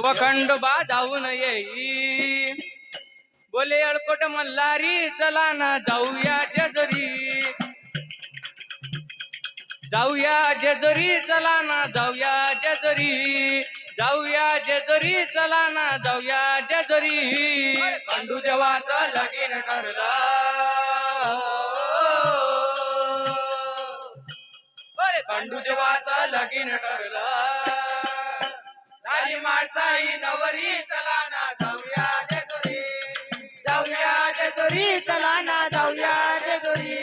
व खंडोबा जाऊन येई बोले अळकोट मल्हारी चला ना जाऊया जेजुरी जाऊया जेजुरी चला ना जाऊया जेजुरी जाऊया जेजुरी चला ना जाऊया जेजुरी खंडू देवाचं लगीन ठरलं खंडू देवाचं लगीन ठरलं झाली माणसाई नवरी चला ना जाऊया जेजुरी जाऊया जेजुरी चला ना जाऊया जेजुरी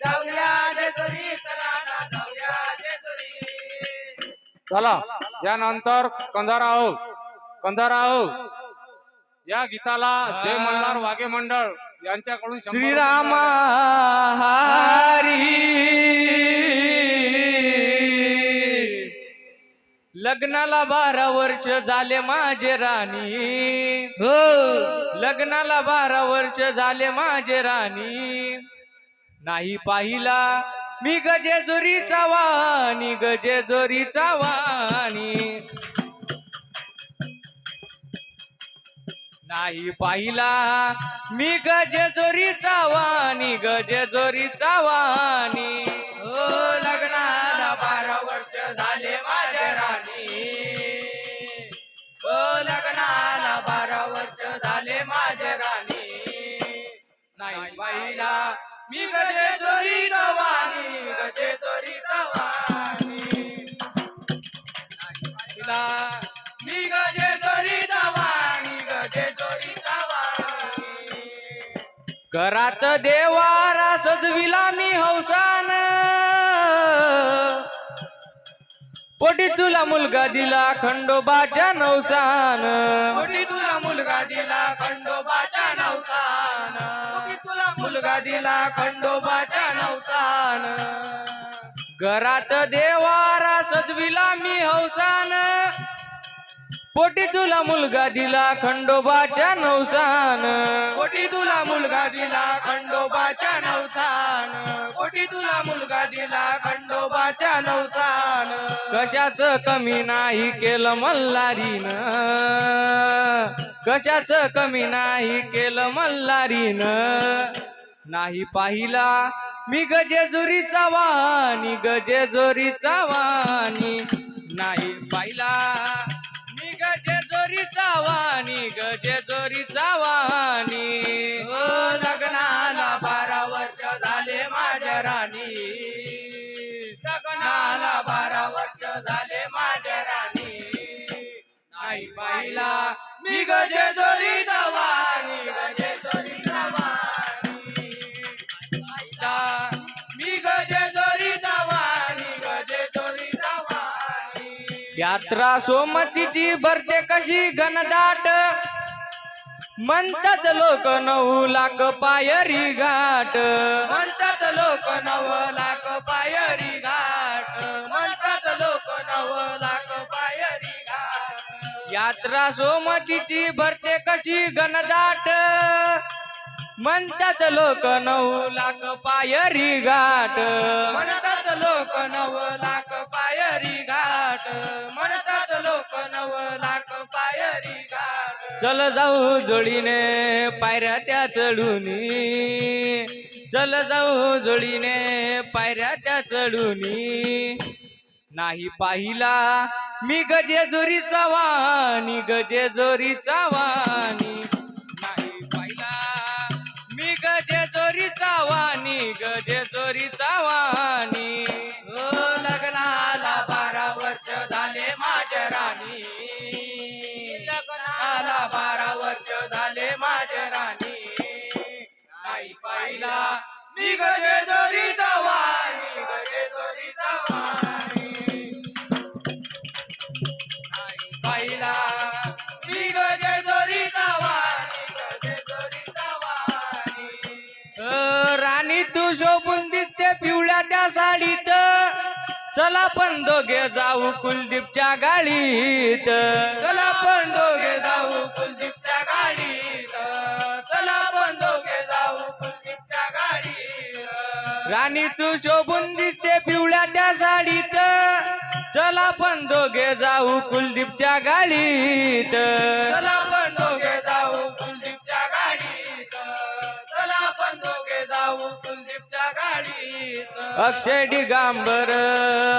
जाऊया जेजुरी चला ना जाऊया जेजुरी चला यानंतर कंधाराव या गीताला जय मल्हार वाघे मंडळ यांच्याकडून श्रीराम हरी लग्नाला 12 वर्ष झाले माझे राणी हो लग्नाला 12 वर्ष झाले माझे राणी नाही पाहिला मी गजेजुरीचा वाणी गजेजुरीचा वाणी नाही पाहिला मी गजेजुरीचा वाणी गजेजुरीचा वाणी हो लग्नाला 12 वर्ष झाले माझ्या राणी हो लग्नाला 12 वर्ष झाले माझ्या राणी नाही पाहिला मी गजेजुरीचा वाणी गजेजुरीचा वाणी नाही पाहिला मी गजेजुरीचा वाणी गजेजुरीचा वाणी घरात देवारा सजविला मी हौसान पोटी तुला मुलगा दिला खंडोबाच्या नवसान पोटी तुला मुलगा दिला खंडोबाच्या नवसान पोटी तुला मुलगा दिला खंडोबाच्या नवसान घरात देवारा सजविला मी हौसान पोटी तुला मुलगा दिला खंडोबाच्या नवसान पोटी तुला मुलगा दिला खंडोबाच्या नवसान पोटी तुला मुलगा दिला खंडोबाच्या नवसान कशाच कमी नाही केलं मल्हारीन कशाच कमी नाही केलं मल्हारीन नाही पाहिला मी गजेजुरीचा वाणी गजेजुरीचा वाणी नाही पाहिला मी गजेजुरीचा वाणी गजेजुरीचा वाणी हो लग्नाला 12 वर्ष झाले माझ्या राणी लग्नाला 12 वर्ष झाले माझ्या राणी नाही पाहिला मी गजेजुरीचा वाणी गजेजुरीचा वाणी पाहिला मी गजेजुरीचा वाणी गजेजुरीचा वाणी यात्रा सोमतीची भरते कशी घनदाट म्हणतात लोक 9 लाख पायरी घाट म्हणतात लोक 9 लाख पायरी घाट म्हणतात लोक 9 लाख पायरी घाट यात्रा सोमतीची भरते कशी घनदाट म्हणतात लोक 9 लाख पायरी घाट म्हणतात लोक 9 लाख पायरी घाट म्हणतात लोक 9 लाख पायरी घाट चल जाऊ जोडीने पायऱ्या त्या चढूनी चल जाऊ जोडीने पायऱ्या त्या चढूनी नाही पाहिला मी गजेजुरीचा वाणी गजेजुरीचा वाणी नाही पाहिला मी गजेजुरीचा वाणी गजेजुरीचा वाणी हो लग्नाला 12 वर्ष झाले माझ्या राणी लग्नाला 12 वर्ष झाले माझ्या राणी नाही पाहिला मी गजेजुरीचा वाणी गजेजुरीचा वाणी नाही पाहिला मी गजेजुरीचा वाणी गजेजुरीचा वाणी राणी तू शोभून दिसते पिवळ्या त्या साडीत चला पण दोघे जाऊ कुलदीपच्या गाडीत चला पण दोघे जाऊ कुलदीपच्या गाडीत चला पण दोघे जाऊ कुलदीपच्या गाडीत राणी तू शोभून दिसते पिवळ्या त्या साडीत चला आपण दोघे जाऊ कुलदीपच्या गाडीत. चला आपण दोघे जाऊ कुलदीपच्या गाडीत. चला आपण दोघे जाऊ कुलदीपच्या गाडीत. अक्षय दिगंबर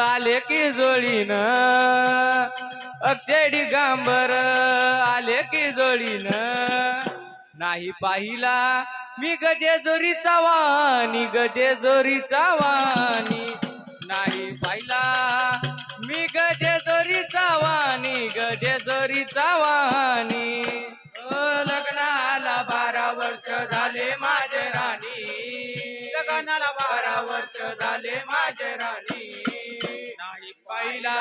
आले की जोडीनं, अक्षय दिगंबर आले की जोडीनं. नाही पाहिला मी गजेजोरीचा वाणी, गजेजोरीचा वाणी. नाही पाहिला मी गजेजोरीचा वाणी, गजेजोरीचा वाणी. लग्नाला 12 वर्ष झाले माझे राणी. लग्नाला 12 वर्ष झाले माझे राणी. नाही पाहिला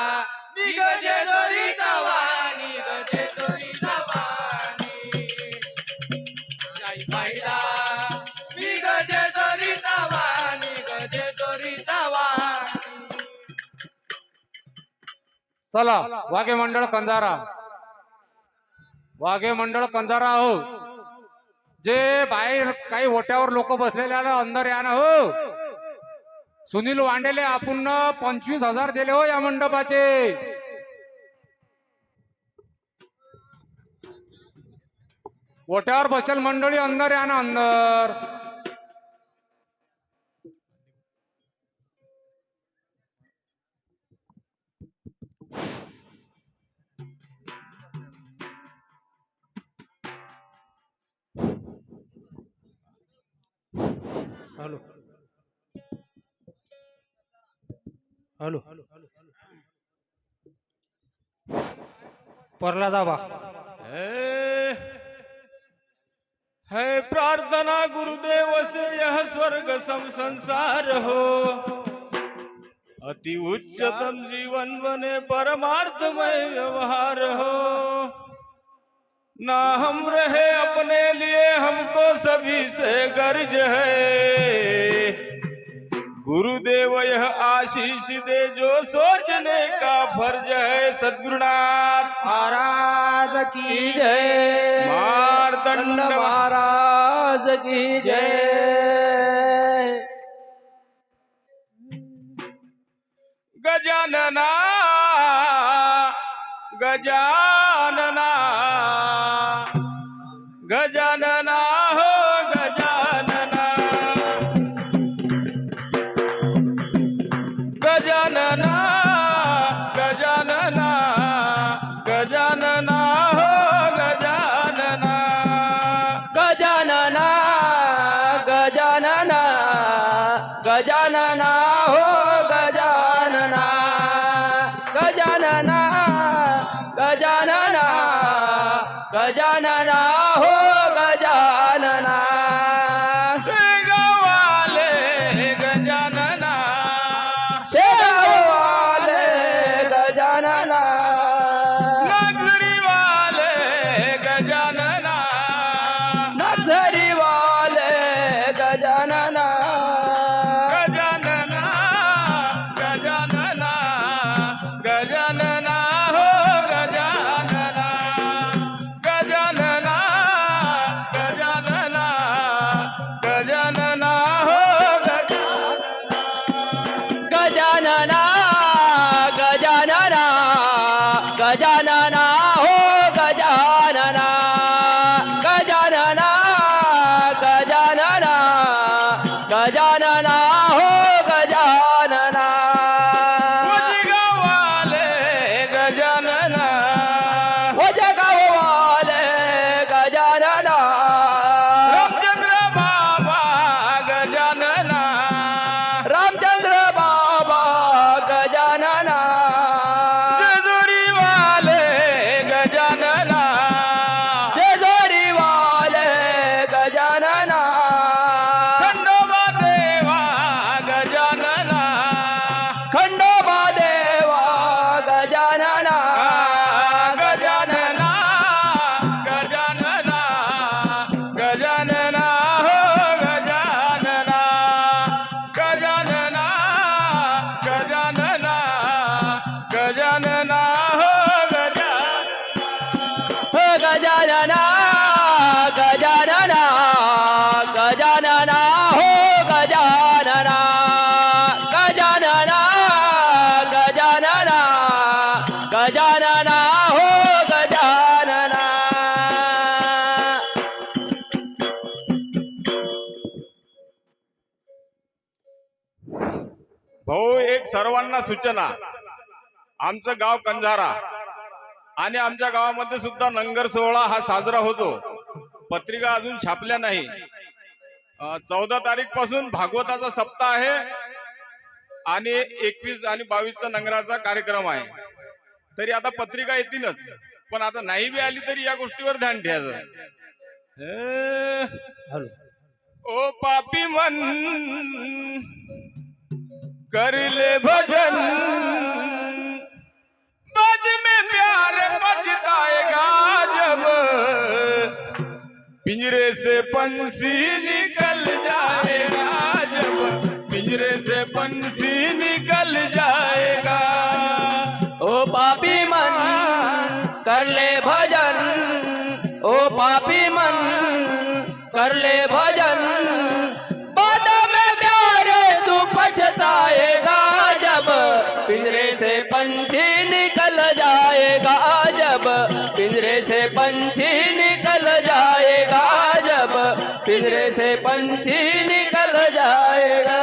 मी गजेजोरीचा वाणी, गजेजोरीचा वाणी. नाही पाहिला मी गजेजोरीचा वाणी, गजेजोरीचा वाणी. चला वाघे मंडळ कंधारा, वाघे मंडळ कंधारा हो. जे बाहेर काही ओट्यावर लोक बसलेले आहे ना, अंदर या ना हो. सुनील वांडेले आपण 25,000 दिले हो या मंडपाचे. ओट्यावर बसेल मंडळी अंदर या ना, अंदर. हॅलो हॅलो परला दाबा. है प्रार्थना गुरुदेव से यह स्वर्ग सम संसार हो. अति उच्चतम जीवन बने परमार्थमय व्यवहार हो. ना हम रहे अपने लिए, हमको सभी से गर्ज है. गुरुदेव यह आशीष दे जो सोचने का फर्ज है. सद्गुरुनाथ महाराज की जय, मार्तंड महाराज की जय. गजानना गजानना गजानना हो गजानना. गजानना गजानना गजानना हो गजानना. गजानना गजानना गजानना हो गजानना. गजानना गजानना गजानना हो गजानना. शेगावाले गजानना शेगाववाले गजानना, नागझरीवाले गजानना. नर्सरीवाले गजानना. गजानना गजानना गजानना हो गजानना. गजानना गजानना गजानना हो गजानना. गजानना गजानना गजानना हो गजानना. गजानना गजानना गजानना हो गजानना. उजगावाले गजानना. वजगाववाले गजानना. रामचंद्र बाबा गजानना. रामचंद्र बाबा गजानना. जेजुरीवाले गजानना. जेजुरीवाले गजानना. खंडोबा देवा गजानना. खंडोबा देवा गजानना. गजानना गजानना गजानना हो गजानना. गजानना गजानना गजानना हो गजानना. हो गजानना गजानना गजानना हो गजानना. गजानना गजानना भाऊ, एक सर्वांना सूचना, आमचं गाव कंजारा आणि आमच्या गावामध्ये सुद्धा नंगर सोहळा हा साजरा होतो. पत्रिका अजून छापल्या नाही. 14 तारीख पासून भागवताचा सप्ताह आहे आणि 21 आणि 22 नंगराचा कार्यक्रम आहे. तरी आता पत्रिका येतीलच, पण आता नाही बी आली तरी या गोष्टीवर ध्यान ठेवायचं. हॅलो. ओ पापी मन कर ले भजन, बज में प्यार बजताएगा जब पिंजरे से पंछी निकल जाएगा, जब पिंजरे से पंछी निकल जाएगा. ओ पापी मन कर ले भजन, ओ पापी मन कर ले भजन, बाद में प्यार तू पछताएगा जब पिंजरे से पंछी निकल जाएगा, जब पिंजरे से पंछी निकल जाएगा, जब पिंजरे से पंछी निकल जाएगा.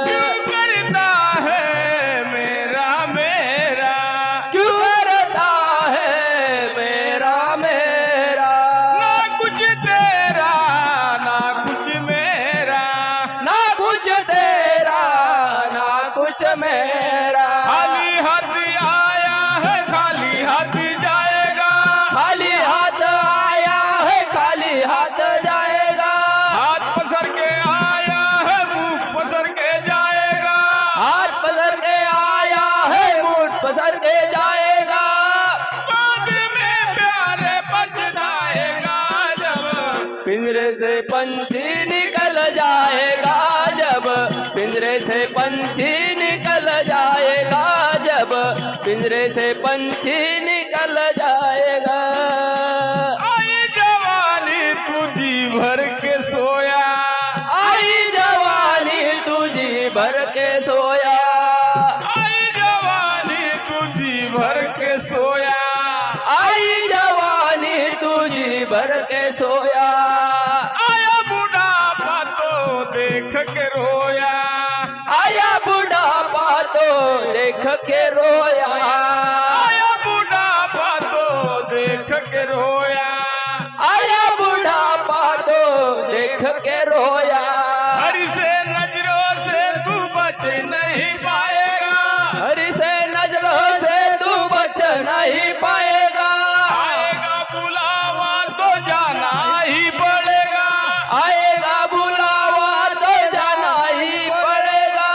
क्यों करता है मेरा मेरा, क्यों करता है मेरा मेरा, ना कुछ तेरा ना कुछ मेरा, ना कुछ तेरा ना कुछ मेरा. खाली हाथ आया है खाली हाथ जाएगा, खाली हाथ आया है खाली हाथ जाएगा, हाथ पसर के आया है मुंह पसर के जाएगा, हाथ पसर के आया है मुठ पसर के जाएगा. बाद में प्यारे बजताएगा जब पिंजरे से पंछी निकल जाएगा, जब पिंजरे से पंछी निकल जाएगा, जब पिंजरे से पंछी निकल जाएगा. आई जवानी तुझी भर के सोया, आई जवानी तुझी भर के सोया, आई जवानी तुझी भर के सोया, आई जवानी तुझी भर के सोया. आया बुढ़ापा तो देख के रोया, आया बुढ़ापा तो देख के रोया, आया बुढ़ापा तो देख के रोया, आया बुढ़ापा तो देख के रोया. हरि से नजरों से तू बच नहीं पाएगा, हरि से नजरों से तू बच नहीं पाएगा, आएगा बुलावा तो जाना ही पड़ेगा, आएगा बुलावा तो जाना ही पड़ेगा.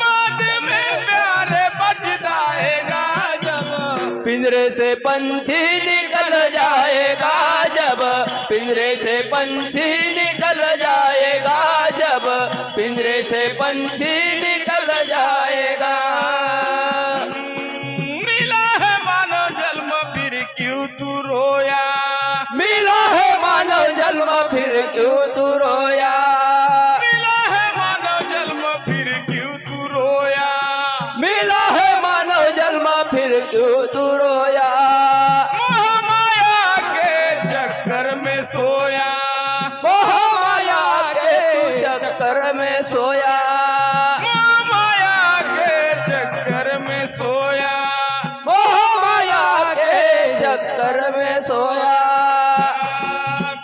बाद में प्यारे बजताएगा जब पिंजरे से पंछी निकल जाएगा, जब पिंजरे से पंछी निकल जाएगा, जब पिंजरे से पंछी निकल जाएगा. मिला है मानव जन्म फिर क्यों तू रोया, मिला है मानव जन्म फिर क्यों तू रोया, मिला है मानव जन्म फिर क्यों तू रोया, मिला है मानव जन्म फिर क्यों तू रोया. मोह माया के चक्कर में सोया, मोह माया के चक्कर में सोया, मोह माया के चक्कर में सोया, मोह माया के चक्कर में सोया.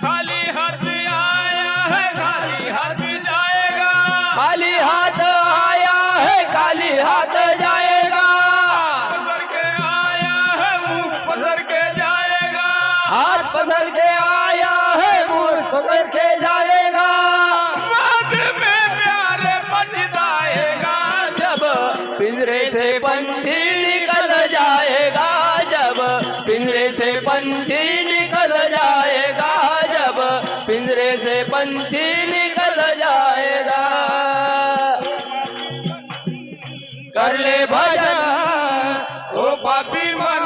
खाली हाथ आया है खाली हाथ जाएगा, खाली हाथ आया है खाली हाथ जाएगा, पसर के आया है मुंह पसर के जाएगा, हाथ पसर के आया है मुंह पकड़ के जाएगा. बाद में प्यारे बजताएगा जब पिंजरे से पंछी निकल जाएगा, जब पिंजरे से पंछी निकल जाएगा, जब पिंजरे से पंछी निकल जाएगा. कर ले भजन ओ पापी मन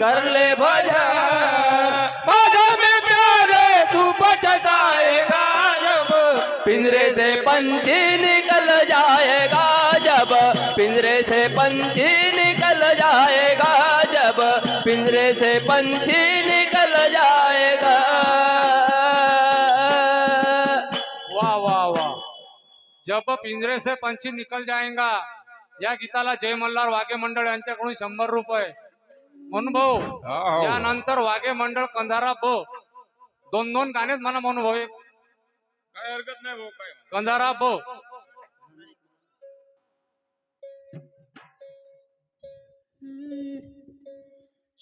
कर ले भजन, बाद में प्यारे तू बजताएगा जब पिंजरे से पंछी निकल जाएगा, जब पिंजरे से पंछी निकल जाएगा, जब पिंजरे से पंछी निकल जाएगा. वाह वाह वाह. जब पिंजरे से पंछी निकल जाएगा या गीताला जय मल्हार वाघे मंडळ यांच्याकडून 100 रुपये. म्हणून भाऊ हो. यानंतर वाघे मंडळ कंधारा ब 2 गाणेच मला म्हणू भाऊ. काय हरकत नाही भाऊ काय. कंधारा ब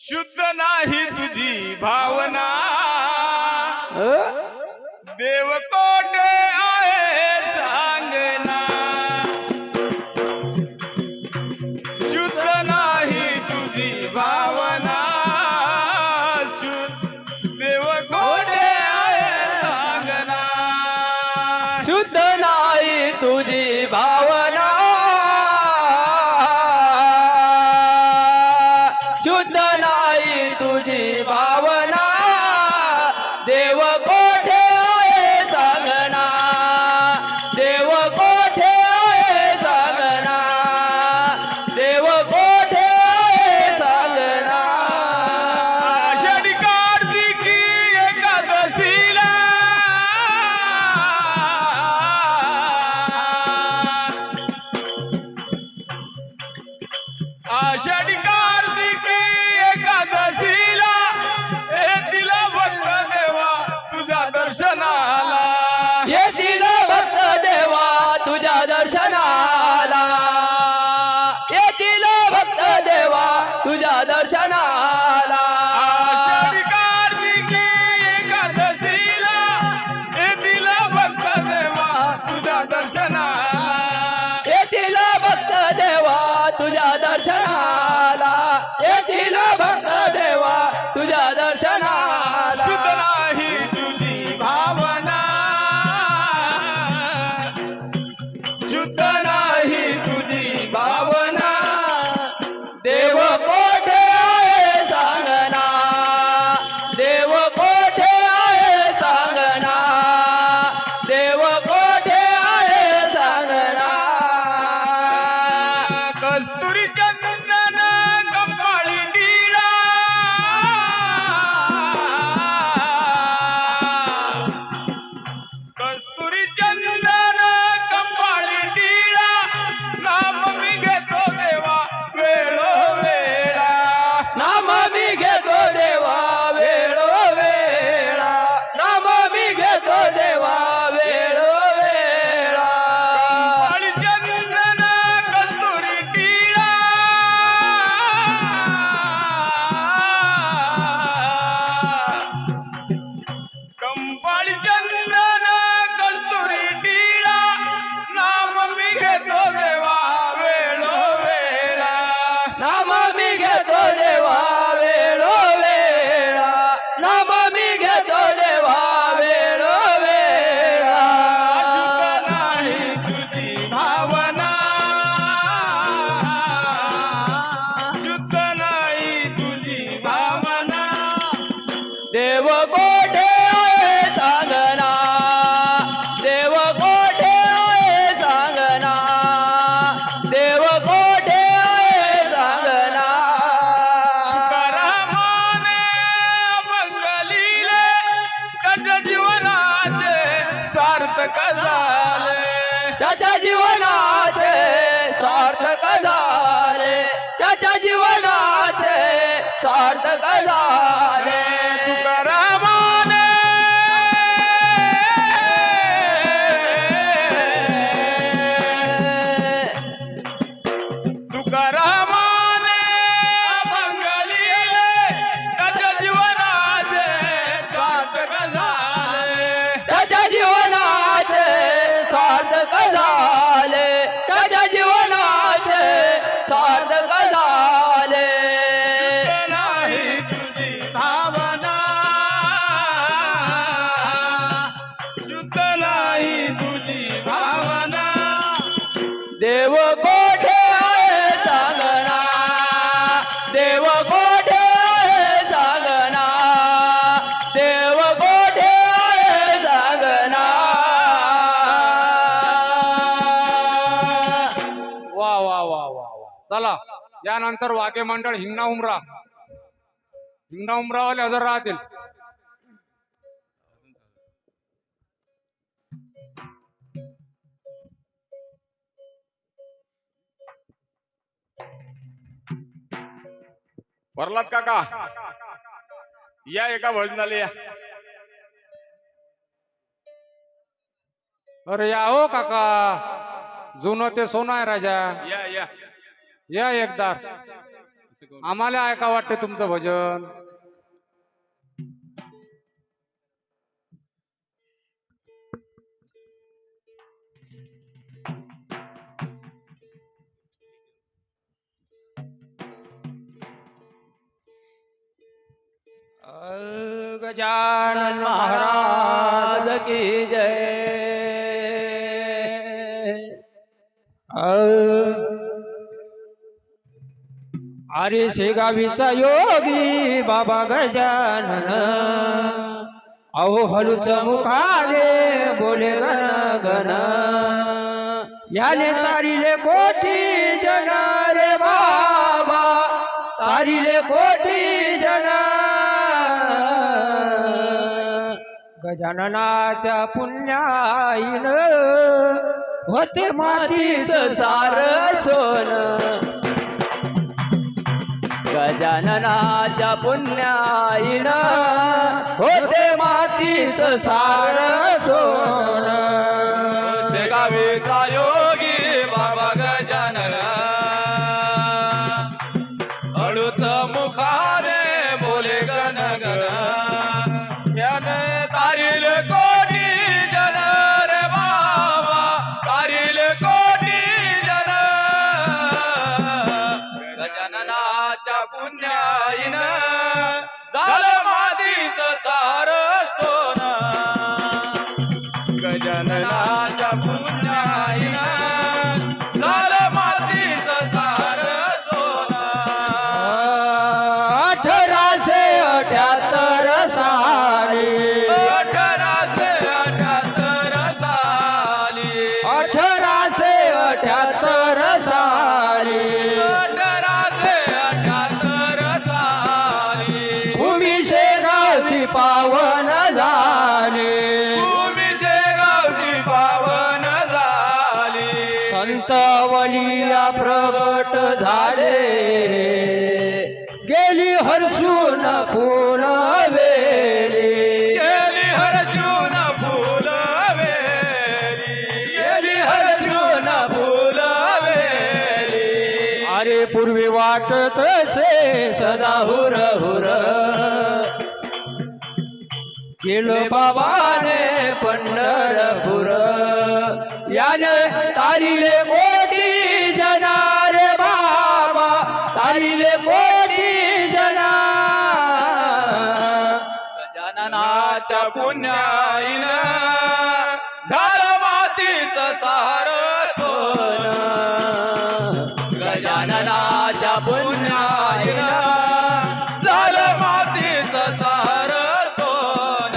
शुद्ध नाही तुझी भावना देव कोठे आहे सांगना. शुद्ध नाही तुझी भावना शुद्ध देव कोठे आहे सांगना. शुद्ध नाही तुझी भावना शुद्ध नाही तुझी भावना देव कोठे आहे सांगना देव कोठे आहे सांगना देव कोठे आहे सांगना. आषाढी कार्तिकी एकादशीला आषाढी कार्तिकी एकादशीला येतीला भक्त देवा तुझ्या दर्शनाला. येतील भक्त देवा तुझ्या दर्शनाला येतील भक्त देवा तुझ्या दर्शनाला. आषाढी कार्तिकी एकादशीला येतीला भक्त देवा तुझ्या दर्शनाला. येतील भक्त देवा तुझ्या दर्शनाला येतील भक्त देवा तुझ्या दर्शनाला. शुद्ध नाही तुझी भावना शुद्ध नाही तुझी भावना देव कोठे आहे सांगना देव कोठे आहे सांगना देव कोठे आहे सांगना. कस्तुरी चंदन कपाळी टिळा कस्तुरी चंदन कपाळी टिळा नाम मी घेतो देवा वेळोवेळा. नाम मी घेतो देवा वेळोवेळा नाम मी घेतो देवा वेळोवेळा. कपाळी चंदन कस्तुरी टिळा कंपाळी चंदन कस्तुरी टिळा नाम मी घेतो देवा वेळोवेळा. नाम मी घेतो देवा वेळोवेळा नाम मी घेतो देवा वेळोवेळा. शुद्ध नाही तुझी भावना शुद्ध नाही तुझी भावना देव कोठे आहे सांगना देव कोठे आहे सांगना देव कोठे आहे सांगना. करामाने मंगलीले त्याच्या जीवनाचे सार्थक झाले. त्याच्या जीवनाचे सार्थक झाले त्याच्या जीवनाचे सार्थक झाले. तुकारामाने तुकारामाने मंगलीले त्याच्या जीवनाचे सार्थक झाले. त्याच्या जीवनाचे सार्थक झाले त्याच्या जीवनाचे सार्थक झाले. नाही तुझी भावना शुद्ध नाही तुझी भावना देव कोठे आहे सांगना देव कोठे आहे सांगना देव कोठे आहे सांगना. वा वा वा वा वा. चला यानंतर वाघे मंडळ हिंगणा उमरावाले हजर राहतील. प्रल्हाद काका या एका भजनाला या. अरे या हो काका, जुनं ते सोनं आहे राजा. या या या एकदा, आम्हाला ऐका वाटते तुमचं भजन. गजानन महाराज की जय. अरे शेगावीचा योगी बाबा गजानन, अहो हलूच मुखाने बोले गण गण, याने तारिले कोटी जन रे बाबा, तारिले कोटी जन. गजाननाच्या पुण्याईन होते मातीचं सार सोन. गजाननाच्या पुण्याईन होते मातीचं सार सोन. शेगावीचा योगी बाबा गजानन, हळूच मुखाने बोले गण गण, याने तारील कोटी जन रे बाबा, तारील कोटी जन. गजाननाच्या पुण्याईन झालं मातीचं सार सोन. गजाननाच्या पुण्याईन झालं मातीचं सार सोन. 1878 साली, 1878 साली, 1878 साली, 1878 साली, भूमी शेगावची पावन झाली. भूमी शेगावची पावन झाली. संत वलिया प्रगट झाले, गेली हर्षून फुल वेली. गेली हर्षून फुल वेली, गेली हर्षून फुल वेली. अरे पूर्वी वाटत से सदा हुर हुर, केलं बाबाने पंढरपूर. याने तारिले कोटी जना रे बाबा, तारिले कोटी जना. गजाननाच्या पुण्याईन झालं मातीचं सार सोन. गजाननाच्या पुण्याईन झालं मातीचं सार सोन.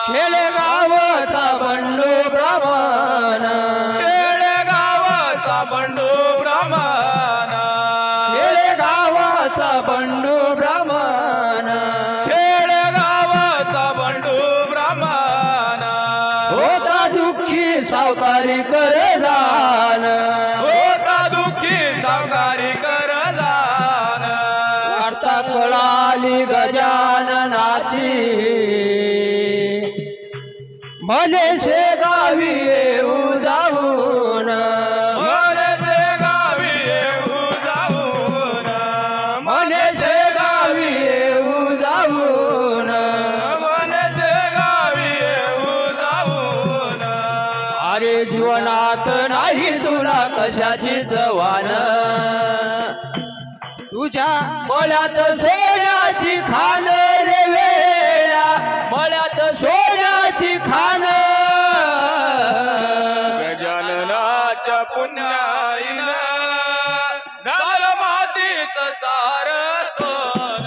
खेडेगावचा बंडू ब्राह्मण, खेडेगावचा बंडू ब्राह्मण, खेडेगावचा बंडू ब्राह्मण, खेडेगावचा बंडू ब्राह्मण. होता दुःखी सावकारी करजान, होता दुःखी सावकारी करजान. वार्ता कळाली गजाननाची, म्हणे शेगावी येऊ जाऊन. म्हणे शेगावी येऊ जाऊन, म्हणे शेगावी येऊ जाऊन. म्हणे शेगावी येऊ जाऊन. अरे जीवनात नाही तुला कशाची जवान, तुझ्या मळ्यात सोन्याची खान रे वेळा, मळ्यात सोन्याची खान. गजाननाच्या पुण्याईन झालं मातीचं सार सोन.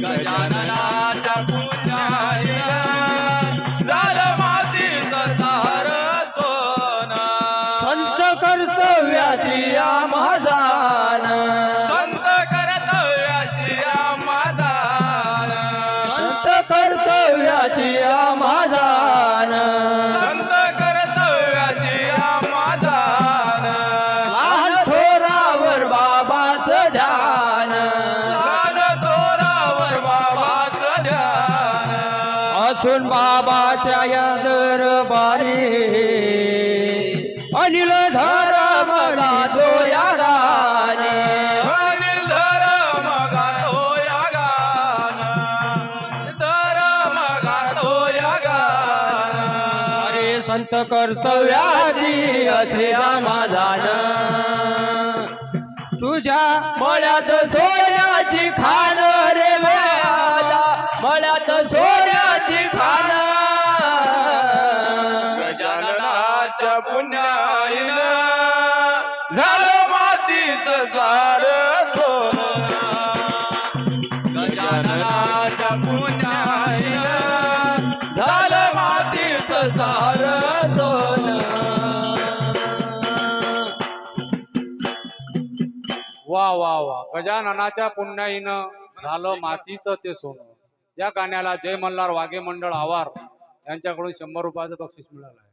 गजाननाच्या पुण्याईन झालं मातीचं सार सोन. संत कर्तव्याची आम्हाजान, संत कर्तव्याची आम्हाजान, संत कर्तव्याची आम्हाजान. संत कर्तव्याची आम्हाजान. लहान थोरावर बाबाचं ध्यान, बसून बाबाच्या या दरबारी अनिल धर्म गातो या गाणे अनिल धर्म गातो या गाणं धर्म गातो या गाणं अरे संत कर्तव्याची असे समाधान तुझ्या मळ्यात सोन्याची खान रे माझा मळ्यात सोन्याची खान गजाननाच्या पुण्याईनं झालं मातीचं सार सोनं गजाननाच्या पुण्याईनं झालं मातीचं सार सोनं वा वा वा गजाननाच्या पुण्याईनं झालं मातीचं ते सोनं. या गाण्याला जय मल्हार वाघे मंडळ आवार यांच्याकडून 100 रुपयाचं बक्षीस मिळालं आहे.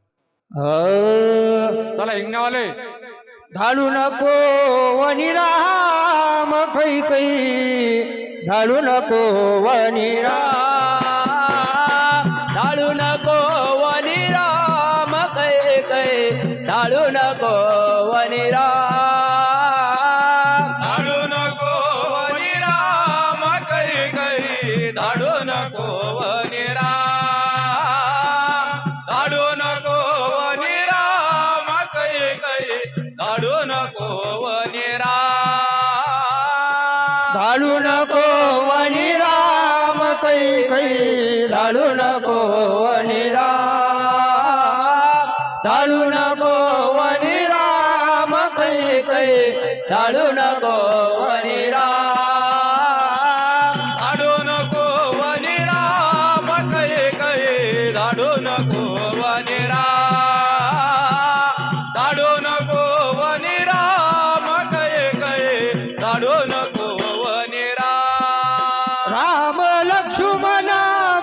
चला हिंगण्यावाले धाडू नको वनिराम कै कै धाडू नको वनिराम धाडू नको वनिराम कै कै धाडू नको वनिराम धाडू नको वनिराम कै कै धाडू नको वनिराम धाडू नको वनिराम कै कै धाडू नको वनिराम धाडू नको वनिराम कै कै धाडू नको वनिराम धाडू नको वनिराम कै कै धाडू नको वनिराम धाडू नको वनिराम कै कै धाडू नको वनिराम धाडू नको वनिराम कै कै धाडू नको वनिराम राम लक्ष्मण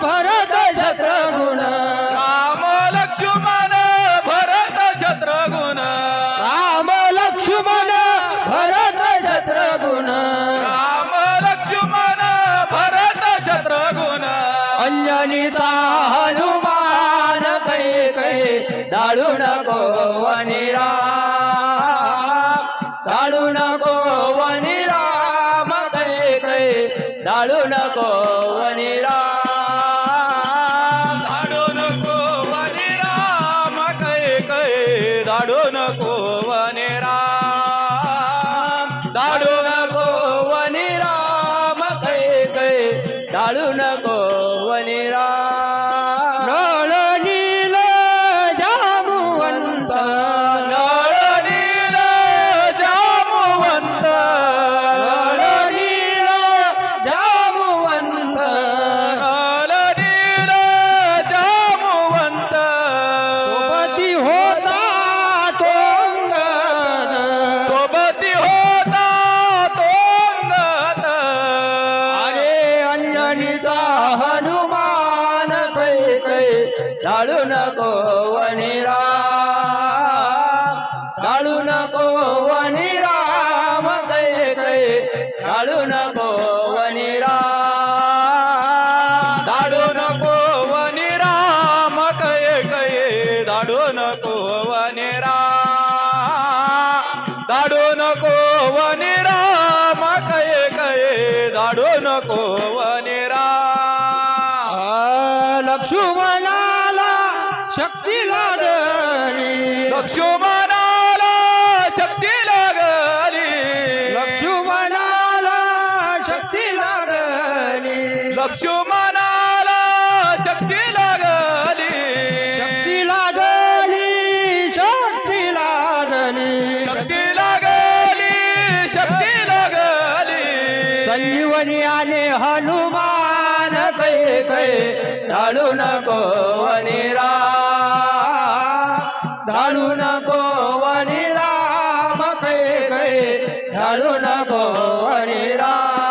भरत शत्रुघ्न राम लक्ष्मण भरत शत्रुघ्न राम लक्ष्मण भरत शत्रुघ्न राम लक्ष्मण भरत शत्रुघ्न अंजनीचा हनुमान कै कै धाडू नको वनिराम धाडू नको वनिराम कै कै धाडू नको वनिराम धाडू नको वनिराम कै कै धाडू नको वनिराम धाडू नको वनिराम कै कै धाडू नको वनिराम नळ नील जामुवंत नळ नील जामुवंत नळ नील जामुवंत नळ नील जामुवंत सोबती होता तोंगद सोबती होता तोंगत अरे अंजनीचा हनुमान कै कै धाडू नको वनिराम धाडू नको वनिराम कै कै धाडू नको वनिराम धाडू नको वनिराम कै कै धाडू नको वनिराम धाडू नको वनिराम कै कै धाडू नको वनिराम लक्ष्मणाला शक्ती लागली लक्ष्मणाला शक्ती लागली लक्ष्मणाला शक्ती लागली लक्ष्मणाला शक्ती लागली शक्ती लागली शक्ती लागली शक्ती लागली शक्ती लागली संजीवनी आले हनुमान कै कै धाडू नको वनिराम धाडू नको वनिराम कै कै धाडू नको वनिराम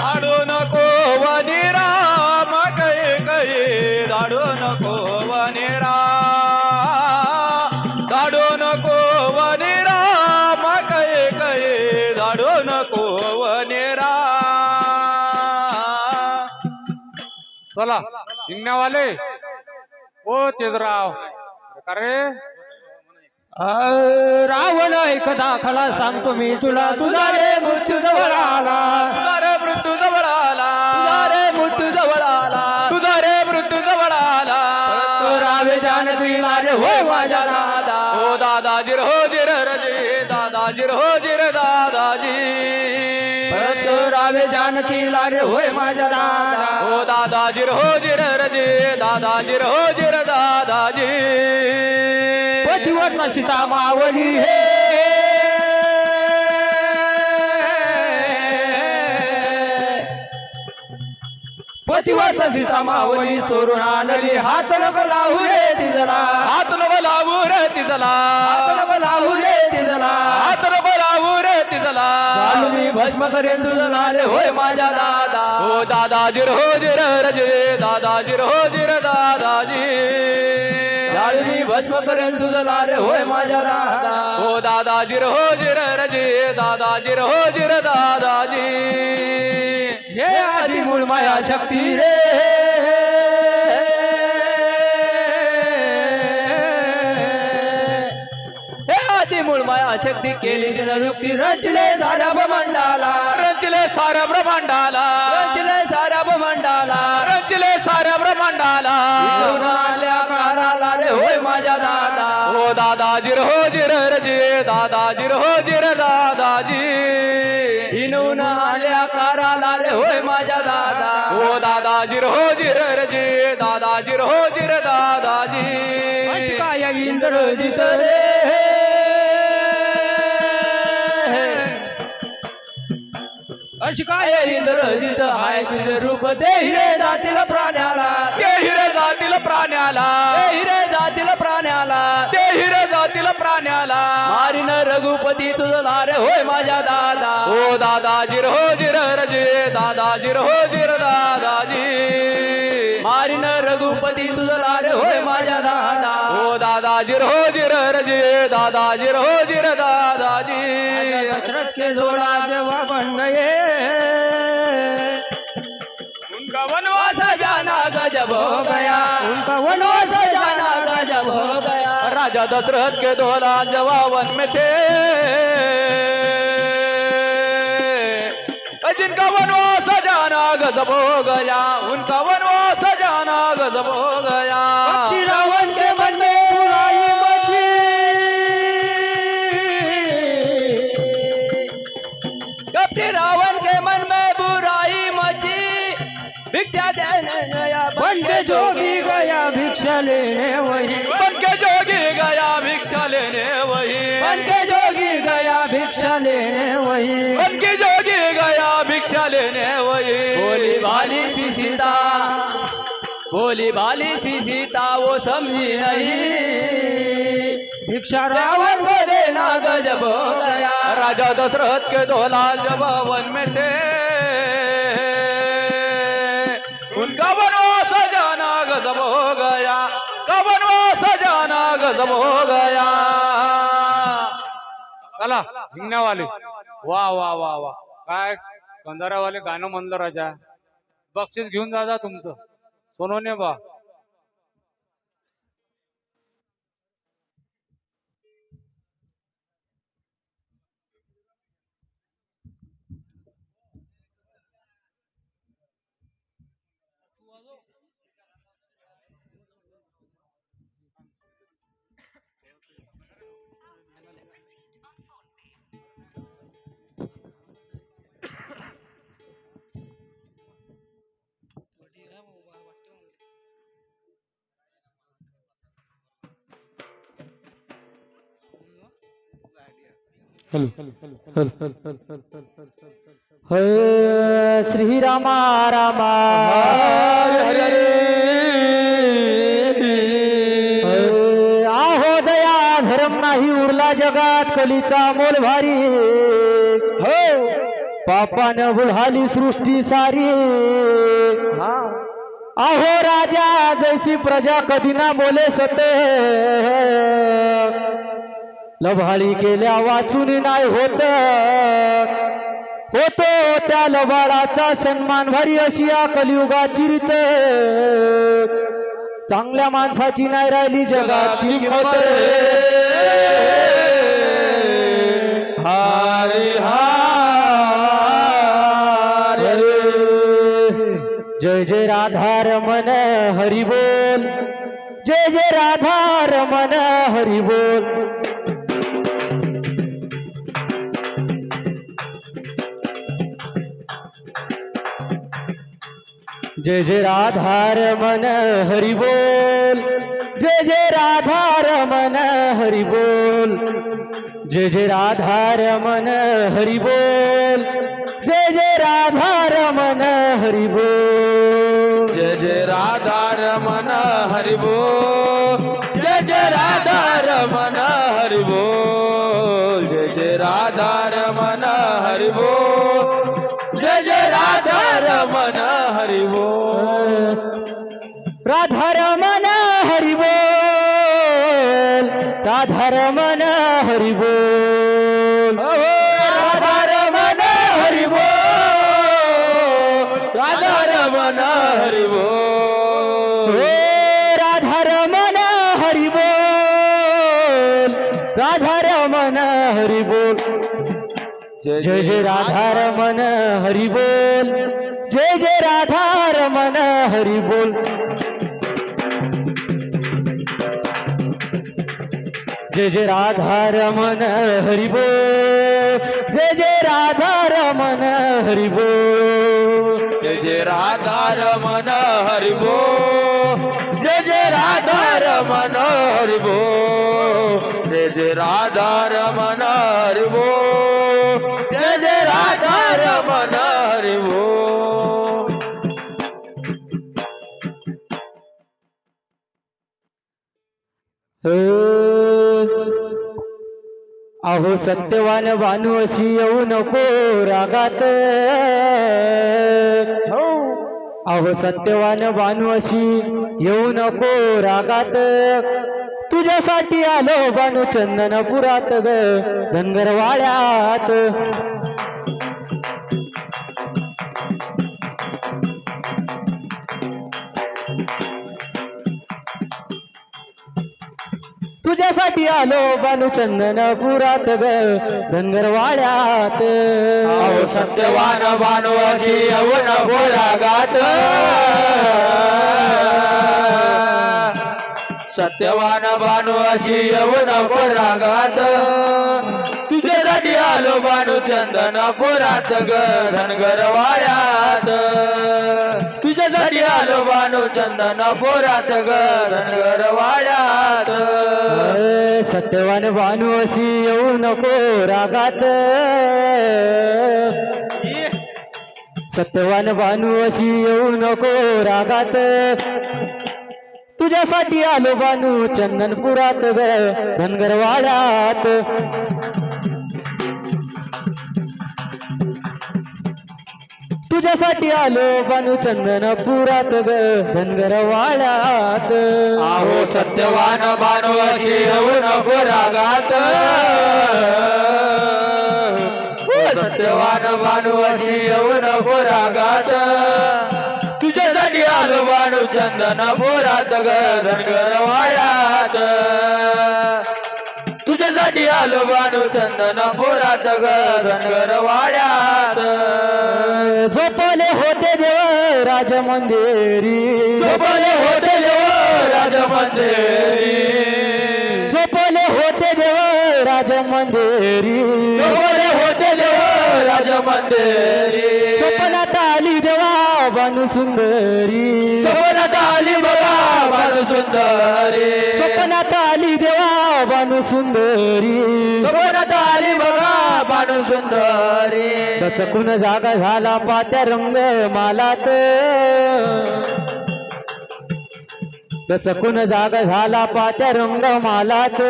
धाडू नको वनिराम कै कै धाडू नको वनिराम धाडू नको वनिराम कै कै धाडू नको वनिराम चला हिंगण्यावाले ओ तेजराव का रे रावण एकदा खला सांगतो मी तुला तुझा रे मृत्यू जवळ आला तुझा रे मृत्यू जवळ आला तुझा रे मृत्यू जवळ आला तुझा रे मृत्यू जवळ आला रावे जानकी रे हो माझ्या दादा हो दादाजी हो जिर रजे दादाजी हो जिर दादाजी परत रावे जानकी रे होय माझ्या दादा हो दादाजी हो जिर रजे दादाजी हो जिर दादाजी पतिवर सीता मावली हे पतिवर सीता मावली चोरून आणली हात नको लावू रे तिजला हात नको लावू रे तिजला हात नको लावू रे तिजला हात नको लावू रे तिजला मी भस्म करेन तुझला रे होय माझ्या दादा हो दादाजी हो जिर रजे दादाजी हो जिर दादाजी मी भस्म करेन तुझला रे होय माझ्या दादा हो दादाजी हो जिर रजे दादाजी हो जिर दादाजी हे आदि मूळ माया शक्ती रे हे आदि मूळ माया शक्ती केली जनरुक्ती रचले साऱ्या ब्रह्मांडाला रचले साऱ्या ब्रह्मांडाला रचले साऱ्या ब्रह्मांडाला रचले साऱ्या ब्रह्मांडाला आल्या काराला रे होय माझ्या दादा हो दादाजी हो जिर रजे दादाजी हो जिर दादाजी हिनून आल्या काराला रे होय माझ्या दादा हो दादाजी हो जिर रजे दादाजी हो जिर दादाजी काय इंद्रजित रे अशी काय इंद्रजित हाय तुझे रूप ते हिरे जातील प्राण्याला ते हिरे जातील प्राण्याला ते हिरे जातील प्राण्याला ते हिरे जातील प्राण्याला मारीन रघुपती तुझला रे होय माझ्या दादा हो दादाजी हो जिर रजे दादाजी हो जिर दादाजी मारीन रघुपती तुझला रे होय माझ्या दादा हो दादाजी हो जिर रजे दादाजी हो जिर दादाजी दशरथ के जोड़ा जेव्हा बन गए उनका वनवास जाना गजब हो गया उनका वनवास जाना गजब हो गया राजा दशरथ के दोला जवावन में थे जिनका वनवास जाना गजब हो गया उनका वनवास जाना गजब हो गया रावण के मन में बुराई मची कपटी रावण के मन में बुराई मची भिक्षा देने गया बन के जोगी गया भिक्षा लेने वही बन के जोगी गया भिक्षा लेने वही बन के जोगी गया भिक्षा लेने वही बन के जोगी गया भिक्षा लेने वही भोली भाली सी सीता भोली भाली सी सीता वो समझी नहीं भिक्षा रावण को देना गजब हो गया राजा दशरथ के दोलाल जवावन में थे उनका वनवास जाना गजब हो गया का वनवास जाना गजब हो गया चला हिंगण्यावाले वा वा वा वा काय कंधारावाले गाणं म्हणलं राजा बक्षीस घेऊन जा तुमचं सोनवणे बा श्रीरामा रामा हरे हरे आहो दया धर्म नाही उरला जगात कलीचा मोल भारी हो पापानं बुलहाली सृष्टी सारी आहो राजा जैसी प्रजा कधी ना बोले सते लभाळी केल्या वाचून नाही होत होतो त्या लबाडाचा सन्मान भारी अशी या कलियुगाची रीत चांगल्या माणसाची नाही राहिली जगात किंमत हरे हरे जय जय राधा रमण हरी बोल जय जय राधा रमण हरी बोल जय जय राधा रमण हरी बोल जय जय राधा रमण हरी बोल जय जय राधा रमण हरी बोल जय जय राधा रमण हरी बोल जय जय राधा रमण हरि बोल जय जय राधा रमण हरि बोल जय जय राधा रमण हरि बोल जय जय राधा रमण हरि बोल राधा रमण हरी बोल राधा रमण हरी बोल राधा रमण हरि बोल राधा रमण हरि बोल राधा रमण हरी बोल राधा रमण हरी बोल जय जय राधा रमण हरी बोल जय जय राधा रमण हरी बोल जय जय राधा रमण हरी बोल जय जय राधा रमण हरी बोल जय जय राधा रमण हरि बोल जय जय राधा रमण हरि बोल जय जय राधा रमण हरि बोल जय जय राधा रमण हरि बोल अहो सत्यवान भानू अशी येऊ नको रागात अहो सत्यवान भानू अशी येऊ नको रागात तुझ्यासाठी आलो भानू चंदनपुरात ग धनगरवाड्यात तुझ्यासाठी आलो भानू चंदनपुरात ग धनगरवाड्यात अहो सत्यवान भानू अशी येऊ नको रागात सत्यवान भानू अशी येऊ नको रागात तुझ्यासाठी आलो भानू चंदनपुरात ग धनगरवाड्यात तुझ्यासाठी आलो भानू चंदनपुरात ग धनगरवाड्यात सत्यवान भानू अशी येऊ नको रागात सत्यवान भानू अशी येऊ नको रागात तुझ्यासाठी आलो भानू चंदनपुरात ग धनगरवाड्यात तुझ्यासाठी आलो भानू चंदनपुरात ग धनगरवाड्यात आहो सत्यवान भानू अशी येऊ नको रागात सत्यवान भानू अशी येऊ नको रागात तुझ्यासाठी आलो भानू चंदनपुरात ग धनगरवाड्यात तुझ्यासाठी आलो भानू चंदनपुरात ग धनगरवाड्यात झोपले होते देव राजमंदिरी झोपले होते देव राजमंदिरी झोपले होते देव राजमंदिरी झोपले होते देव राजमंदिरी स्वप्नात आली देवा भानू सुंदरी स्वप्नात आली बघा भानू सुंदरी स्वप्नात आली देवा भानू सुंदरी स्वप्नात आली बघा भानू सुंदरी चकून जागा झाला पात्या रंग मालात चकून जागा झाला पात्या रंग मालात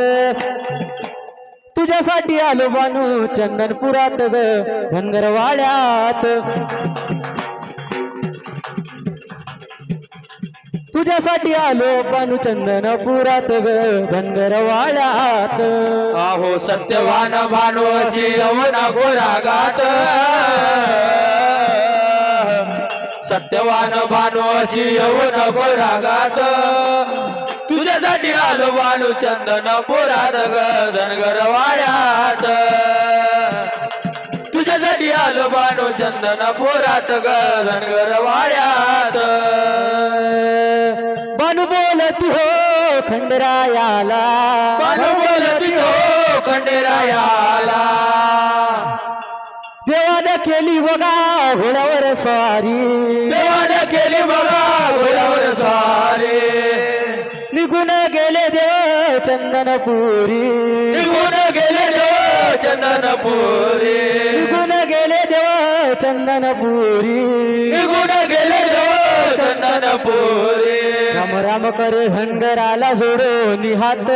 तुझ्यासाठी आलो भानू चंदनपुरात ग धनगरवाड्यात तुझ्यासाठी आलो बानू चंदनपुरात ग धनगरवाड्यात अहो सत्यवान भानुची यवना गोरागात सत्यवान भानुची यवना गोरागात तुझ्यासाठी आलो बानू चंदनपुरात ग धनगरवाड्यात तुझ्यासाठी आलो बानू चंदनपुरात ग धनगरवाड्यात बानू बोलती हो खंडरायाला बानू बोलती हो खंडेरायाला देवानं केली बघा घोड्यावर स्वारी देवाने केली बघा घोड्यावर स्वारी निघून गेले देव चंदनपुरी निघून गेले देव चंदनपुरी निघून गेले देव चंदनपुरी निघून गेले देव चंदनपुरी राम राम करे हंगराला जोडून हात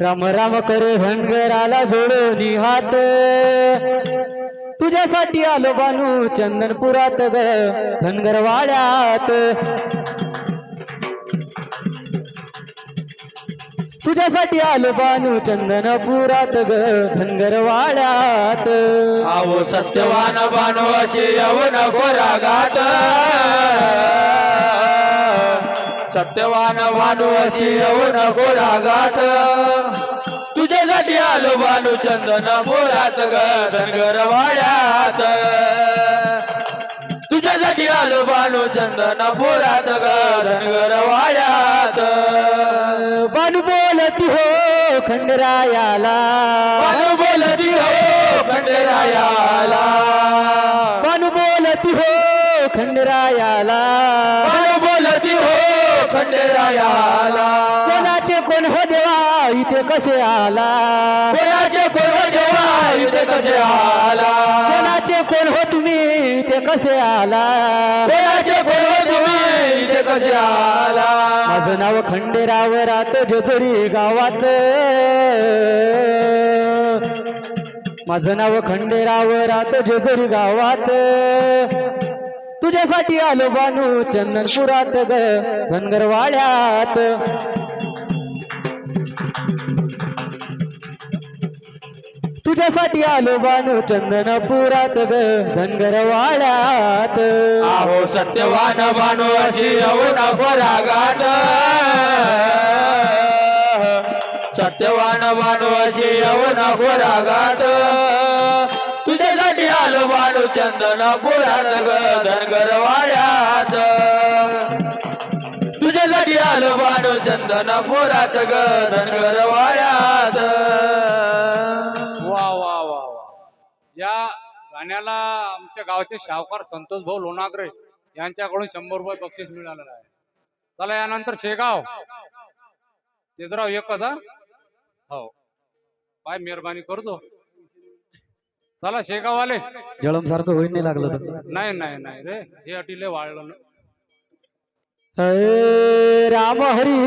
राम राम करे हंगराला जोडून हात तुझ्यासाठी आलो बानू चंदनपुरात ग धनगरवाड्यात तुझ्यासाठी आलो बानू चंदनपुरात ग धनगरवाड्यात अहो सत्यवान भानुची यवन गोरागात सत्यवान भानुची यवन गोरागात तुझ्यासाठी आलो बानू चंदनपुरात ग धनगरवाड्यात तुझ्यासाठी आलो बानू चंदनपुरात ग धनगरवाड्यात बानू बोलती हो खंडरायाला बानू बोलती हो खंडेरायाला बानू बोलती हो खंडरायाला बानू बोलती हो खंडेरायाला कोणाचे कोण हो देवा इथे कसे आला कोणाचे कोण देवा इथे कसे आला कोणाचे कोण हो तुम्ही इथे कसे आला कोणाचे कोण तुम्ही इथे कसे आला माझं नाव खंडेराव राहत जेजुरी गावात माझं नाव खंडेराव राहत जेजुरी गावात तुझ्यासाठी आलो बानू चंदनपुरात ग धनगरवाड्यात तुझ्यासाठी आलो बानू चंदनपुरात ग धनगरवाड्यात अहो सत्यवान भानुची यवन गोरागात सत्यवान भानुची यवन गोरागात तुझ्यासाठी आलो बानू चंदनपुरात ग धनगरवाड्यात तुझ्यासाठी आलो बानू चंदनपुरात ग धनगरवाड्यात वा वा वा वा या गाण्याला आमच्या गावचे शाहूकार संतोष भाऊ लोणागरे यांच्याकडून 100 रुपये बक्षीस मिळालेलं आहे. चला यानंतर शेगाव तेजराव एकच हा हो काय मेहरबानी करतो. चला शेगाव वाले जळम सारखं होईल नाही लागलं तर नाही नाही नाही रे हे अटीले वाळलं ना. हरे राम हरी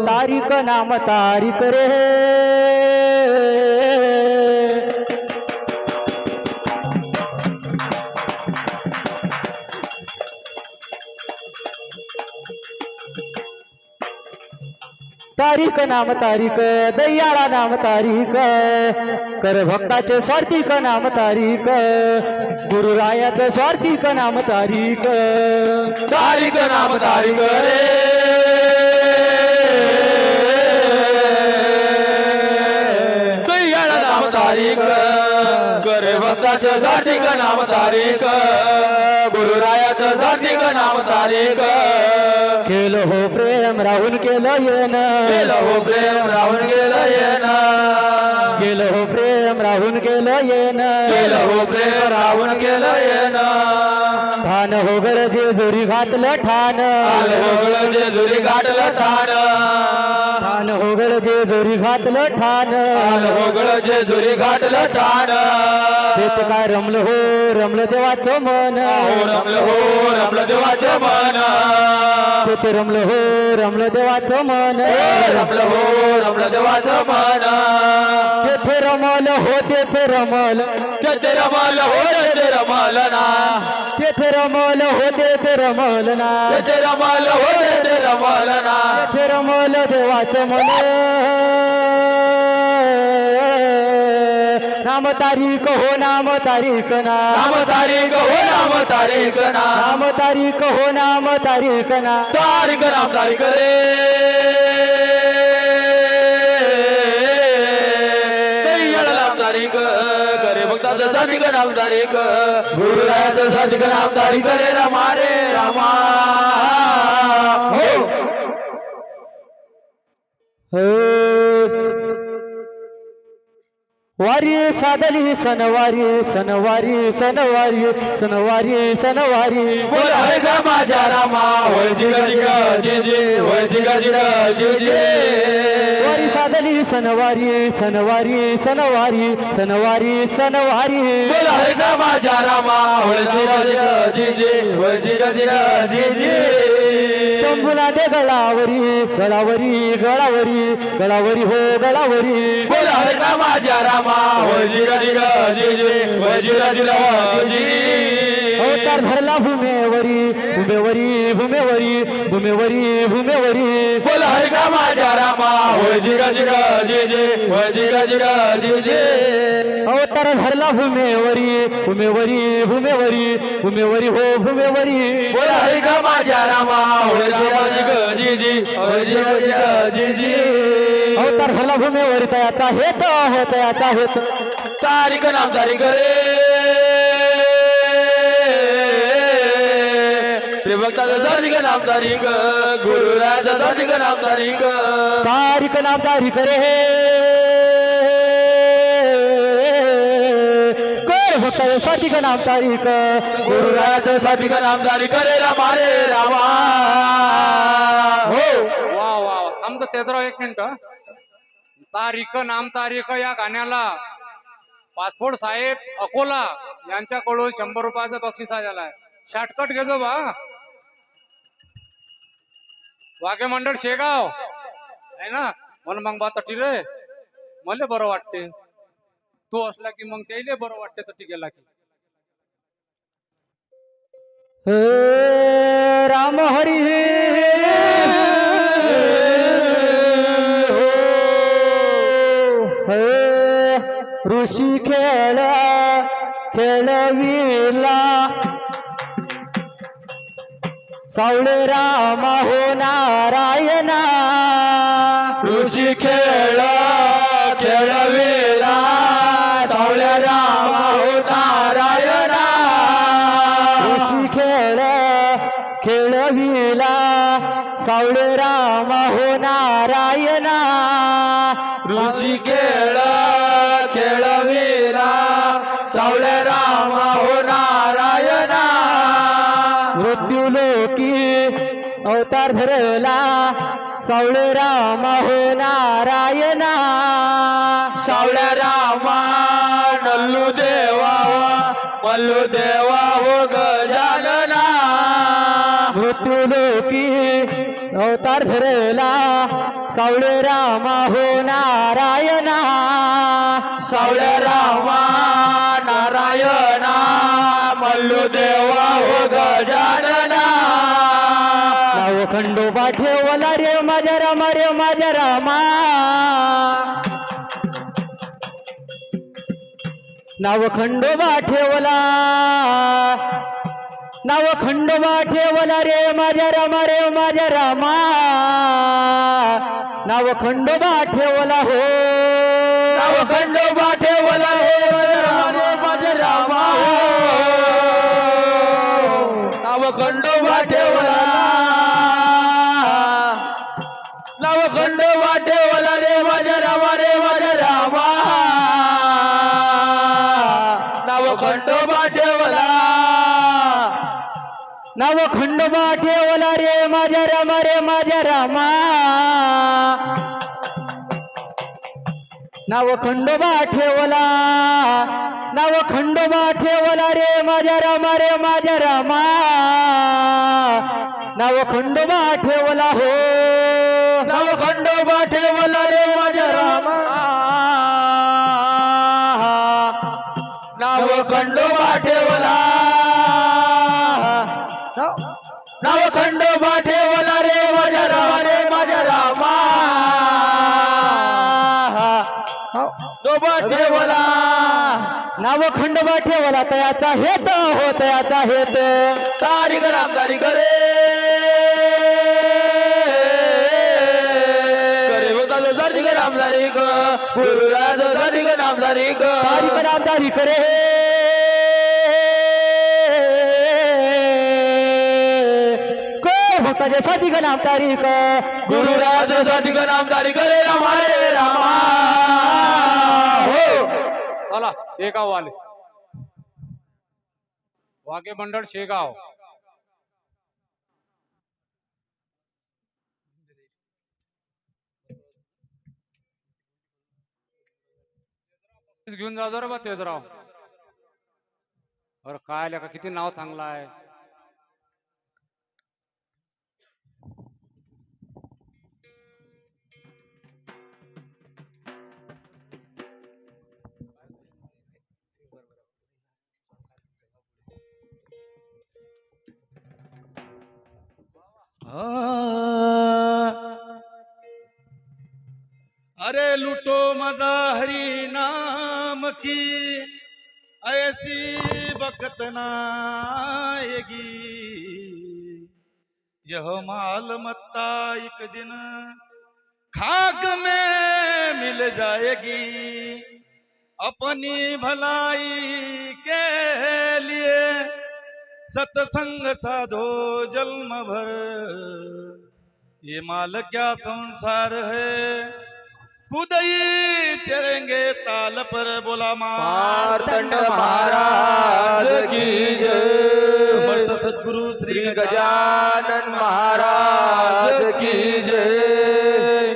तारीख नाम तारीख रे तारीख नाम तारीख दयाळा नाम तारीख कर भक्ताचे स्वार्थिक नाम तारीख गुरुरायात स्वार्थिक नाम तारीख तारीख नाम तारीख रे दयाळा नाम तारीख करे भक्ताचं जातिक नाम तारीख गुरुरायाचं जातिक नाम तारीख केलं हो प्रेम राहून केलं येन गेलं हो प्रेम राहून गेलं येना गेलं हो प्रेम राहून केलं येन गेलं हो प्रेम राहून गेलं येना ठाण हो गरजे जोरी घातलं ठाण आलं हो गळं जेजुरी गाठलं ठाण आन होगळ जेजुरी घातलं ठाण आन होगळ जेजुरी घातलं ठाण तेथे काय रमलं हो रमलं देवाचं मन हो रमलं हो रमलं देवाचं मन तेथे रमलं हो रमलं देवाचं मन रमलं हो रमलं देवाचं मन तेथे रमल हो तेथे रमल तेथे रमल हो तेथे रमल ना तेथे रमल हो तेथे रमल ना तेथे रमल हो तेथे रमल ना तेथे रमल देवाचं मन नाम तारीख हो नाम तारीख ना नाम तारीख हो नाम तारीख ना नाम तारीख हो नाम तारीख ना तारीख नाम तारीख रे कैयाला नाम तारीख करे भक्ताचं साधिक नाम तारीख गुरुरायाचं साधिक नाम तारीख रे रामा रे रामा हो वारी साधली सनवारी सनवारी सनवारी सनवारी सनवारी बोल हरे गा माझ्या रामा होय जिगा जिगा जे जे होय जिगा जिगा जे जे वारी साधली सनवारी सनवारी सनवारी सनवारी सनवारी बोल हरे गा माझ्या रामा होय जिगा जिगा जे जे होय जिगा जिगा जे जे चंबुला दे गळावरी गळावरी गळावरी गळावरी हो गळावरी बोल हरे गा माझ्या रामा होय जिगा जिगा जे जे होय जिगा जिगा जे अवतार धरला भूमेवरी भूमेवरी भूमेवरी भूमेवरी भूमेवरी बोल हरे गा माझ्या रामा होय जिगा जिगा जे जे होय जिगा जिगा जे जे अवतार धरला भूमेवरी भूमेवरी भूमेवरी भूमेवरी हो भूमेवरी बोल हरे गा माझ्या रामा होय जिगा जिगा जे जे होय जिगा जिगा जे जे अवतार धरला भूमेवरी तयाचा हेत हो तयाचा हेत तारीख नाम तारीख रे भक्ताचं साधिक नाम तारीख गुरुरायाचं साधिक नाम तारीख तारीख नाम तारीख रे कर भक्त साधिक नाम तारीख गुरुरायाचं साधिक नाम तारीख रे रामा रे रामा हो वा वा थांबतो तेजराव एक मिनिट तारीख नाम तारीख या गाण्याला पासपोर्ट साहेब अकोला यांच्याकडून 100 रुपयाचं बक्षीस आलेलं आहे. शॉर्टकट घेतो बा. वाघे मंडळ शेगाव आहे ना म्हणून मग बात रे मला बरं वाटते तू असला की मग त्याला बरं वाटते तर ती गेला की राम हरी ऋषी खेळ खेळविला सावळे रामा हो नारायणा ऋषी खेळ खेळविला सावळ्या रामा हो नारायणा ऋषी खेळ खेळविला सावळे रामा हो नारायणा ऋषी खेळ खेळविला सावळ्या रामा हो नारायणा मृत्यू लोकी अवतार धरला सावळे रामा हो नारायणा सावळ्या रामा नल्लू देवा मल्लू देवा हो गजानना मृत्यू लोकी अवतार धरला सावळे रामा हो नारायणा सावळ्या रामा नारायणा मल्लू देवा हो गजानना नाव खंडोबा ठेवला रे माझ्या रामा रे माझ्या रामा नाव खंडोबा ठेवला नाव खंडोबा ठेवला रे माझ्या रामा रे माझ्या रामा नाव खंडोबा ठेवला हो नाव खंडोबा ठेवला हो माझ्या रामा रे माझ्या रामा नाव खंडोबा ठेवला नाव खंडोबा ठेवला रे माझ्या रामा रे माझ्या रामा नाव खंडोबा ठेवला नाव खंडोबा ठेवला रे माझ्या रामा रे माझ्या रामा नाव खंडोबा ठेवला, नाव खंडोबा ठेवला रे माझ्या रामा, रे माझ्या रामा, नाव खंडोबा ठेवला हो, नाव खंडोबा ठेवला रे माझ्या रामा, नाव खंडोबा ठेवला, नाव खंडोबा ठेवला रे माझ्या रामा, रे माझ्या रामा, खंडोबा ठेवला, नाव खंडोबा ठेवला तयाचा हेत हो, तयाचा हेत, तारीख राम तारीख रे करे हो दादा तारीख राम तारीख, गुरुराज तारीख राम तारीख, तारीख राम तारीख रे भक्ताच्या साठी का नाम तारीख, गुरुराज साठी का नाम तारीख रे रामा, रे रामा हो. चला शेगाव आले, वाघे मंडळ शेगाव. घेऊन जा जरा बा तेजराव. अरे काय का किती नाव चांगलं आहे. अरे लूटो मजा हरी नाम की ऐसी बखत नाएगी, यह माल मत्ता एक दिन खाक में मिल जाएगी, अपनी भलाई के लिए सत्संग साधो जन्म भर, ये माल क्या संसार है, खुद ही चढ़ेंगे ताल पर. बोला मार्तंड महाराज की जय, समर्थ सद्गुरु श्री गजानन महाराज की जय.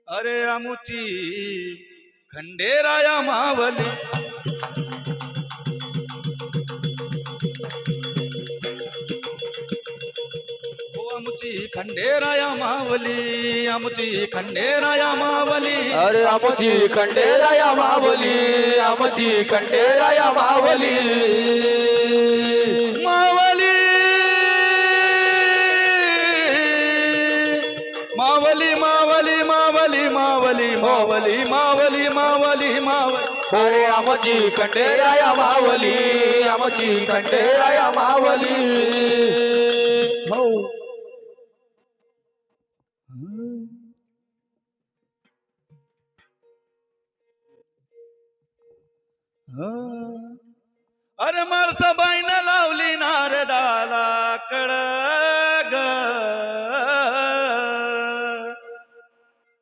अरे आमुची खंडेराया मावली, आमुची खंडेराया मावली, आमुची खंडेराया मावली, अरे आमची खंडेराया मावली, आमची खंडेराया मावली, मावली मावली मावली मावली मावली मावली मावली मावली मावली. अरे आमची खंडेराया मावली, आमची खंडेराया मावली हो. अरे माळसाबाईनं लावली नारदाला कळग,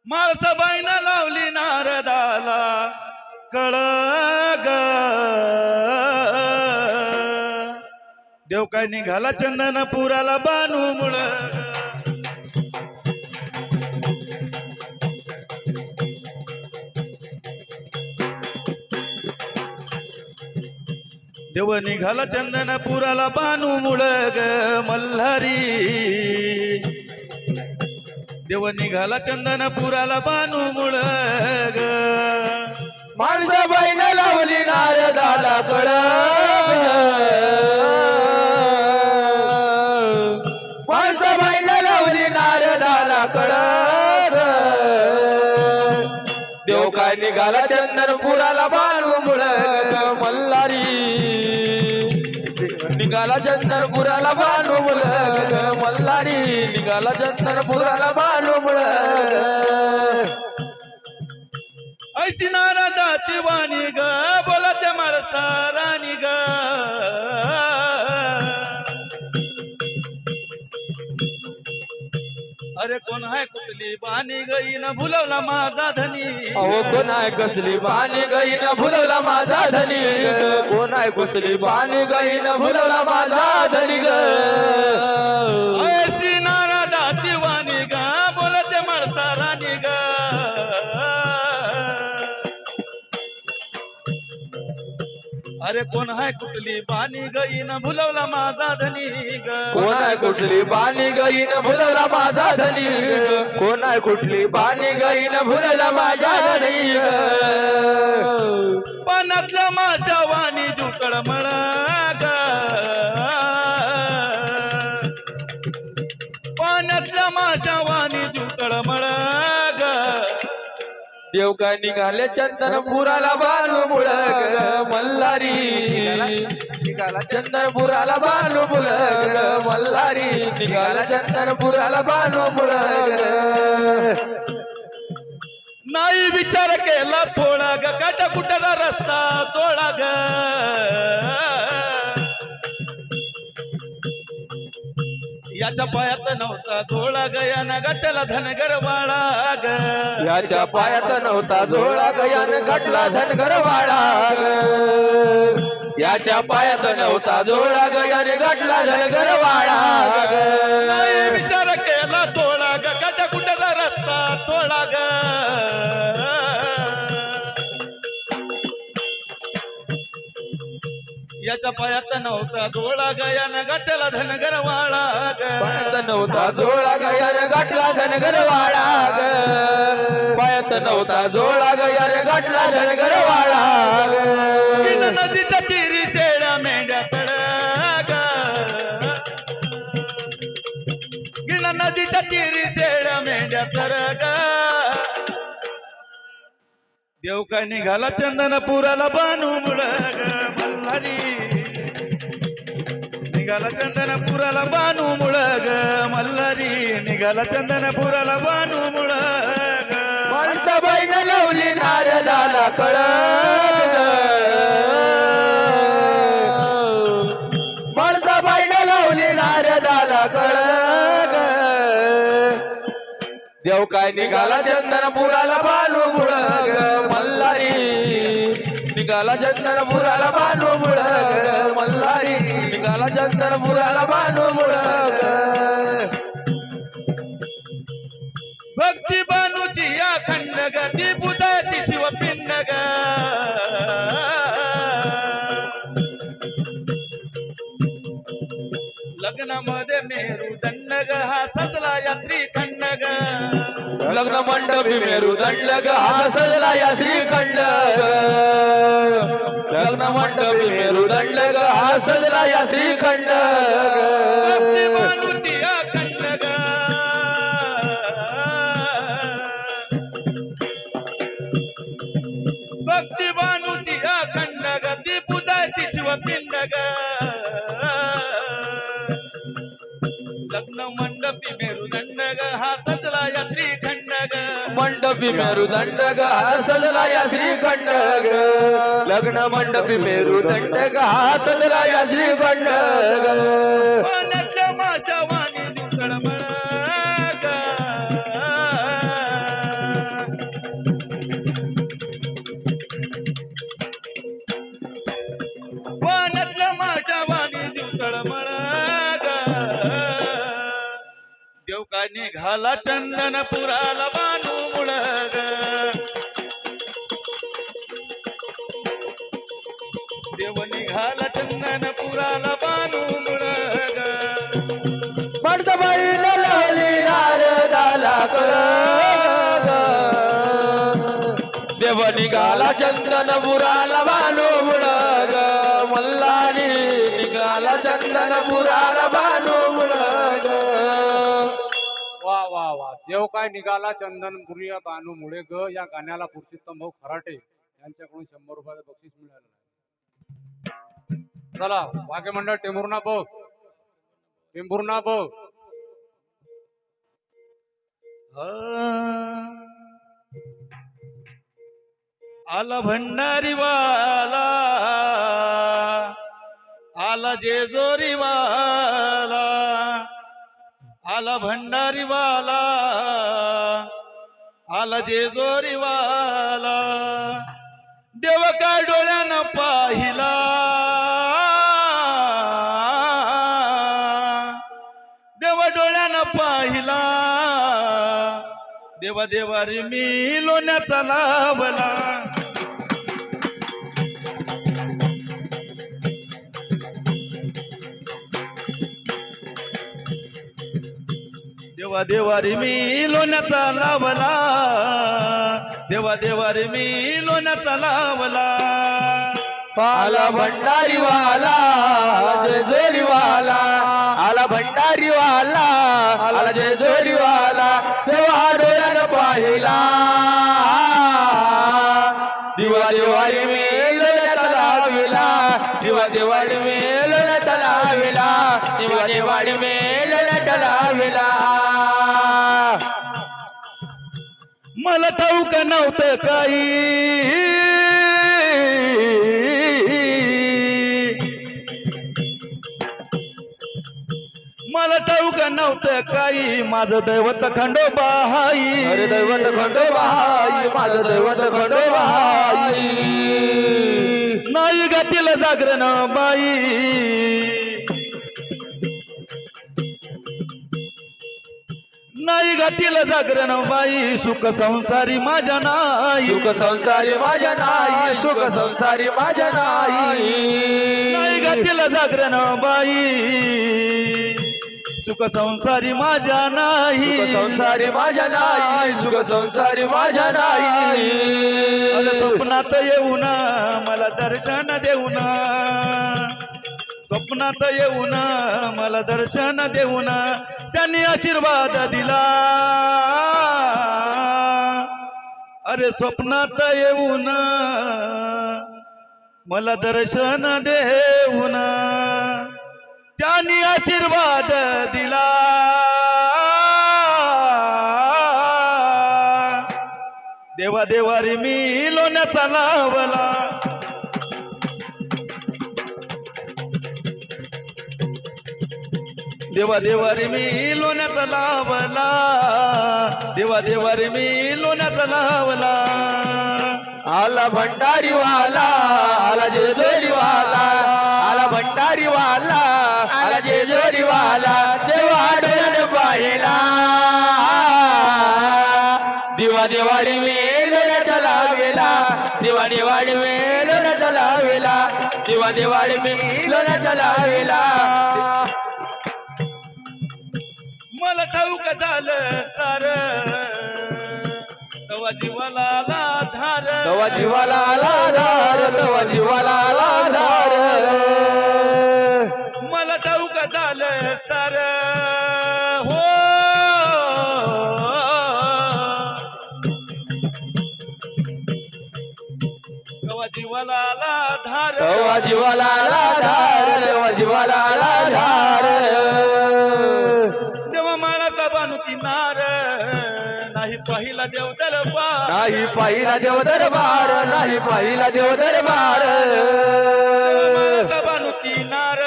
माळसाबाईनं लावली नारदाला कळग, देव काय निघाला चंदनपुराला बानू मुळ, देव निघाला चंदनपुराला बानू मुळ ग मल्हारी, देव निघाला चंदनपुराला बानू मुळ ग, माळसाबाईनं लावली नारदाला कळग, माळसाबाईनं लावली नारदाला कळग, देव काय निघाला चंदनपुराला बानू मुळ मल्हारी, निघाला चंदनपुराला बानू मुळ मल्हारी, निघाला चंदनपुराला बानू मुळ. ऐशी नारदाची वाणी ग बोलते माळसाराणी ग, अरे कोण आहे कुठली बाणी गईन भुलवला माझा धनी, अहो कोण आहे कसली बाणी गईन भुलवला माझा धनी, कोण आहे कुठली बाणी गईन भुलवला माझा धनी ग. ऐशी नारदाची वाणी ग बोलते माळसाराणी अरे कोण हाय कुठली बाणी गईन भुलवला माझा धनी ग कोण आहे कुठली बाणी गईन भुलला माझा धनी कोण आहे कुठली बाणी गईन भुलला माझा धनी पानातल्या माझ्या वाणी जुतळ मळा ग पाण्यातल्या माझ्या वाणी जुतळ मळा ग देव काय निघाले चंदनपुराला बाणू मुळग मल्हारी निघाला चंदनपुराला बाणू मुळग मल्हारी निघाला चंदनपुराला बाणू मुळग नाही विचार केला थोडा ग काटा कुटाला रस्ता तोडा ग याच्या पायात नव्हता जोळा गयाना गटला धनगर वाळा ग याच्या पायात नव्हता जोळा गयान गटला धनगर वाळा याच्या पायात नव्हता जोळा गयान गटला धनगर वाळा नाही विचार केला तोडा ग काटा कुटाला रस्ता तोडा ग याच्या पायात नव्हता जोळा गयान गटला धनगर वाळा ग पायात नव्हता जोळा गयान गटला धनगर वाळा पायात नव्हता जोळा गयान गटला धनगर वाळा गिन नदीच्या तीरी शेळ्या मेंढ्या तळग गिन नदीच्या तीरी शेळ्या मेंढ्या तळग देव काय निघाला चंदनपुराला बानू मुळग मल्हारी निघाला चंदनपुराला बानू मुळग मल्हारी निघाला चंदनपुराला बानू मुळग माणसा बाईन लावली नारदाला कळग माणसा बाईन लावली नारदाला कळग देव काय निघाला चंदनपुराला बानू मुळग मल्हारी निघाला चंदनपुराला बानू मुळग मल्हारी निघाला चंदनपुराला बानू मुळग भक्ती बानूची या खंड ग ती बुधाची शिवपिंड ग लग्नामध्ये मेरुदंड ग हा सजला यात्री खंड ग लग्न मंडपी मेरुदंड ग हा सजला या श्रीखंड लग्न मंडपी मेरुदंड ग हा सजला या श्रीखंड भक्ती बानूची या खंड ग भक्ती बानूची या खंड ग ती बुधाची शिवपिंड ग लग्न मंडपी मेरुदंड ग हा सजला यात्री खंड ग मंडपी मेरुदंड ग हा सजला या श्रीखंड लग्न मंडपी मेरुदंड ग हा सजला या श्रीखंड पाण्यातल्या माझ्या वाणी जुतळ मळग पाण्यातल्या माझ्या वाणी जुतळ मळग देव काय निघाला चंदनपुराला बानू मुळग देव निघाला चंदनपुराला बानू मुळग माणसा बाईन लावली नारदाला कळग देव निघाला चंदनपुराला बानू मुळग मल्हारी निघाला चंदनपुराला बानू मुळग वा वा वा देव काय निघाला चंदनपुरी या बानूमुळे ग या गाण्याला पुरुषोत्तम भाऊ खराटे यांच्याकडून 100 रुपयाचं बक्षीस मिळालं आहे. चला वाघे मंडळ टेंभुर्णा बघ टेंभुर्णा बघ आला भंडारी वाला आला जेजोरी वाला आला भंडारी वाला आला जेजोरी वाला देव काय डोळ्यानं पाहिला देव डोळ्यानं पाहिला देवा देवा रे मी लोण्याचा लाभला देवा देवा रे मी लोण्याचा लावला, देवा देवा रे मी लोण्याचा लावला. आला भंडारी वाला जेजुरी वाला, आला भंडारी वाला, आला जेजुरी वाला, देवा डोळ्यानं पाहिला. दिवा दिवाळी मेलण्याचा लाविला, दिवा दिवाळी मेलण्याचा लाविला, दिवा दिवाळी मेलण्याचा लाविला. मला ठाऊक नव्हतं काही, मला ठाऊक नव्हतं काही, माझं दैवत खंडोबा हाई. अरे दैवत खंडोबा हाई, माझं दैवत खंडोबा हाई. नाही गातील जागरण बाई, नाही गातील जागरण बाई, सुख संसारी माझ्या नाही. सुख संसारी माझ्या नाही, सुख संसारी माझ्या नाही. नाही गातील जागरण बाई, सुख संसारी माझ्या नाही. सुख संसारी माझ्या नाही, सुख संसारी माझ्या नाही. अरे स्वप्नात येऊन मला दर्शन देऊन, स्वप्नात येऊन मला दर्शन देऊन त्यांनी आशीर्वाद दिला. अरे स्वप्नात येऊन मला दर्शन देऊन त्यांनी आशीर्वाद दिला. देवा देवा रे मी लोण्याचा लावला, देवा देवा रे मी लोण्याचा लावला, देवा देवा रे मी लोण्याचा लावला. आला भंडारी वाला, आला जेजुरी वाला, आला भंडारी वाला, आला जेजुरी वाला, देवा डोळ्यानं पाहिला. दिवा दिवाळी मेलण्याचा लाविला, दिवा दिवाळी मेलण्याचा लाविला, दिवा दिवाळी मेलण्याचा लाविला. मला ठाऊक झालं सार, तवा जीवाला आला धार. तवा जीवाला आला धार, तवा जीवाला आला धार. मला ठाऊक झालं सार हो, तवा जीवाला आला धार. तवा जीवाला आला धार, तवा जीवाला आला धार. देवा माळाचा बानू किनार, नाही पाहिला देव दरबार. नाही पाहिला देव दरबार, नाही पाहिला देव दरबार. माळाचा बानू किनार,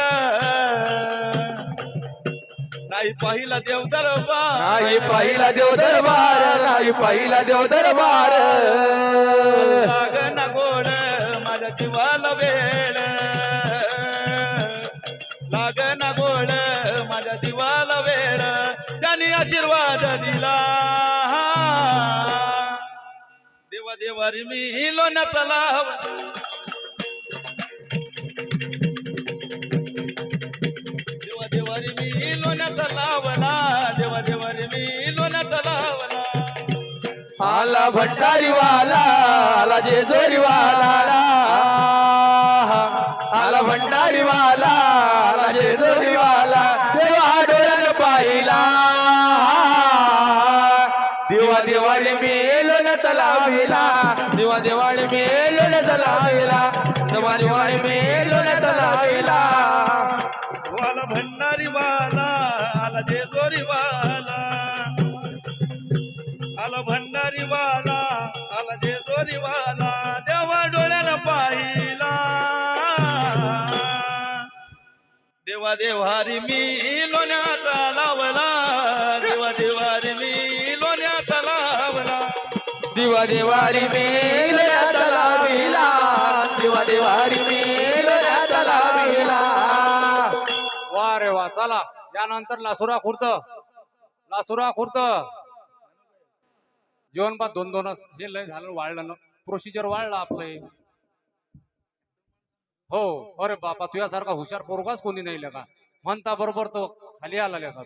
नाही पाहिला देव दरबार. नाही पाहिला देव दरबार, नाही पाहिला देव दरबार. लागना गोड माझ्या जीवाला वेळ, लागना गोड माझ्या जीवाला वेळ, त्यांनी आशीर्वाद दिला. देवा देवा रे मी लोण्याचा लावला, देवा देवा रे मी लोण्याचा लावला, देवा देवा रे मी लोण्याचा लावला. आला भंडारी वाला, आला जेजुरी वाला, आला भंडारी वाला, आला जेजुरी वाला, देवा डोळ्यानं पाहिला. दिवा दिवाळी मेलण्याचा लाविला, दिवा दिवाळी मेलण्याचा लाविला, दिवा दिवाळी मेलण्याचा लाविला. वाला भंडारी वाला, आला जेजोरी वाला, आला भंडारी वाला, आला जेजोरी वाला, देवा डोळ्यानं पाहिला. देवा देवारी मी लोण्याचा लावला, देवा देवारी मी लोण्याचा लावला. दिवा दिवाळी मेलण्याचा लाविला, दिवा दिवाळी मेलण्याचा लाविला. वा रे वा. चला यानंतर लासुरा खुर्द, लासुरा खुर्द जेवण बा दोन दोनच हे लय झालं, वाढलं ना प्रोसिजर वाढलं आपलं. हो अरे बापा तुझ्यासारखा हुशार पोरगाच कोणी नाही लेका, म्हणता बरोबर तो खाली आला लेका.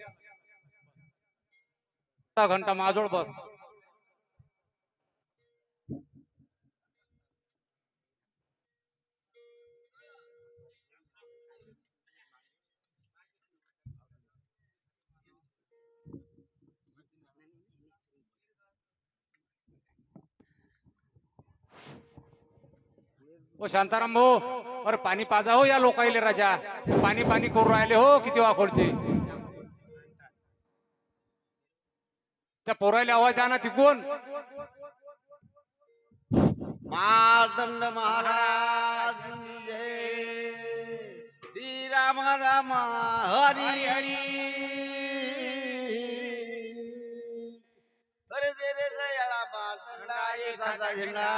अर्धा घंटा माझोड बस. ओ शांताराम भाऊ, अरे पाणी पाजा हो या लोकाईले राजा. पाणी पाणी करू राहिले हो किती वाकोडचे. त्या पोरायला आवाज द्या ना तिकून. मार्तंड महाराज जय. श्री राम राम हरी हरी. अरे दे रे दयाळा मार्तंडा एकाचा झेंडा.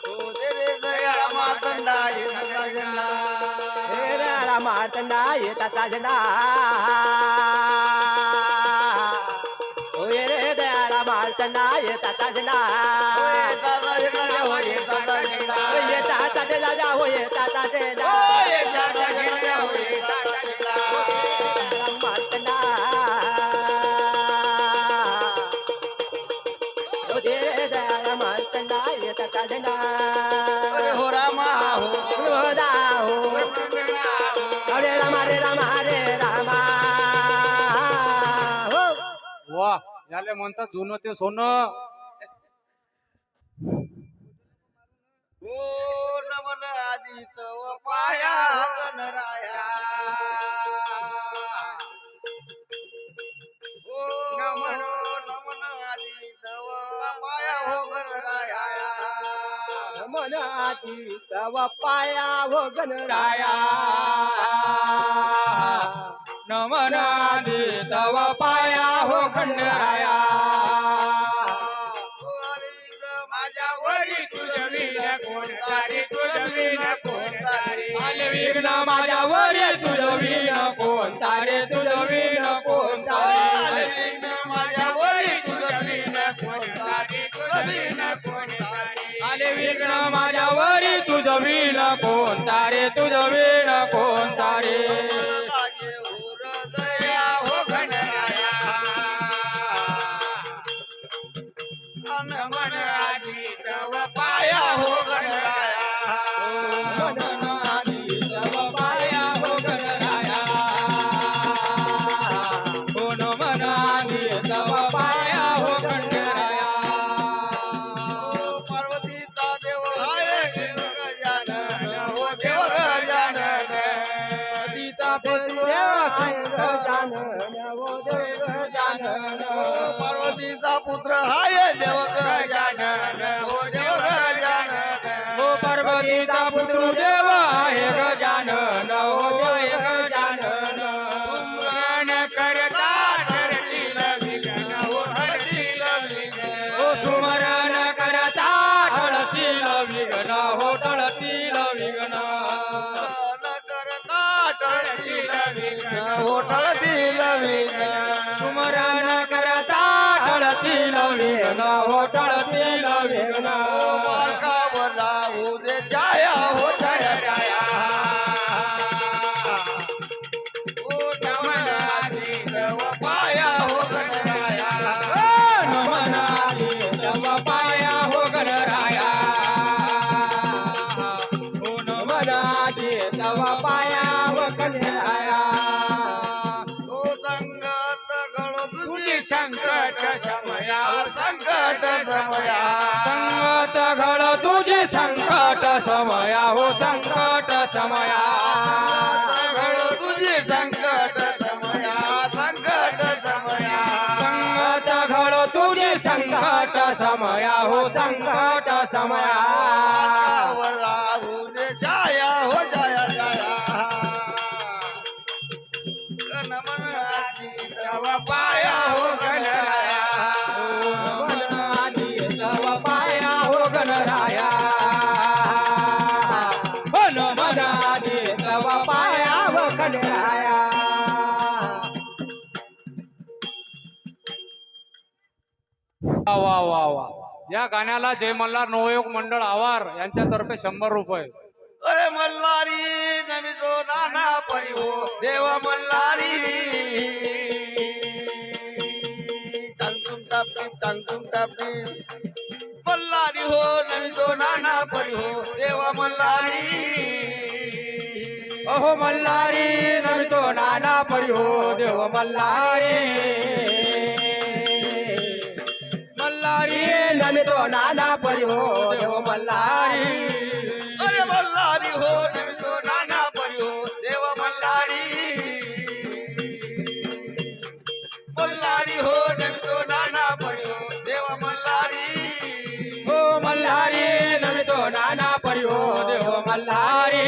ओ दे रे दयाळा मार्तंडा एकाचा झेंडा. हे राळा मार्तंडा येताचा झेंडा. होय रे दयाळा मार्तंडा येताचा झेंडा. एकाचा झेंडा हो एकाचा झेंडा. येताचा ते राजा हो येताचा झेंडा. एकाचा झेंडा हो एकाचा झेंडा. मार्तंडा हो दे रे दयाळा मार्तंडा येताचा झेंडा. अरे हो रामा हो हो दा हो हरे रामा रे रामा हरे रामा. हो वा, याले म्हणतात जुनं ते सोनं. ओ नमन आदी तव पाया गणराया. ओ नमन आदी तव पाया हो गणराया. मनाती तव पाया हो गणराया. नमनादी तव पाया हो गणराया. माझ्या वरी तुझ विण कोणतारी तुझ विण कोणतारी. आले विघ्न माझ्या वरी तुझ विण कोणता रे तुझ विण कोणता आले रे. विघ्न माझ्या वरी तुझ विण कोणतारी तुझ विण कोणतारी. आले विघ्न माझ्या वरी तुझ विण कोणता रे तुझ विण कोणता रे. माझे हृदया हो गणराया. नमन आदी तव पाया हो गणराया. मननादी तव पाया हो गणराया. हो नमनादी तव पाया हो गणराया. पार्वतीचा देव आहे देव गजानन हो देव गजानन. तिचा पुत्र गजानन हो देव गजानन. पार्वतीचा पुत्र आहे देव गजानन हो देव गजानन. हो पार्वतीचा पुत्र देव आहे गजानन हो देव गजानन. स्मरण करता ठरतील विघ्न हो ठरतील विघ्न. हो सुमरण करता टळतील विघ्न हो टळतील विघ्न. स्मरण करता ठरतील विघ्न हो ठरतील विघ्न. सुमरण करता टळतील विघ्न हो टळतील विघ्न. मार्गावर राहू दे छाया हो छाया छाया. ओ नमनादी तव पाया हो गणराया. नमनादी तव पाया हो गणराया. हो नमनादी तव पाया हो गणराया. ओ संगत गळो तुझी संकट समया संकट समया. संगत घड तुझे संकट समया हो संकट समया. गळो तुझी संकट समया संकट समया. संगत घड तुझे संकट समया हो संकट समया. मार्गावर राहू दे छाया हो छाया छाया. नमन आदी तव पाया हो गणराया. नमनादी तव पाया हो गणराया. हो नमनादी तव पाया हो गणराया. वा वा वा वा. या गाण्याला जय मल्हार नवयोग मंडळ आवार यांच्यातर्फे 100 रुपये. अरे मल्हारी नमितो नाना परी हो देव मल्हारी तंतुम टापटी मल्हारी हो नमितो नाना परी हो देव मल्हारी अहो मल्हारी नमितो नाना परी हो देव मल्हारी मल्हारी नमितो नाना परी हो देव मल्हारी अरे मल्हारी हो नमितो नाना परी हो देव मल्हारी मल्हारी हो नमितो नाना परी हो देव मल्हारी हो मल्हारी नमितो नाना परी हो देव मल्हारी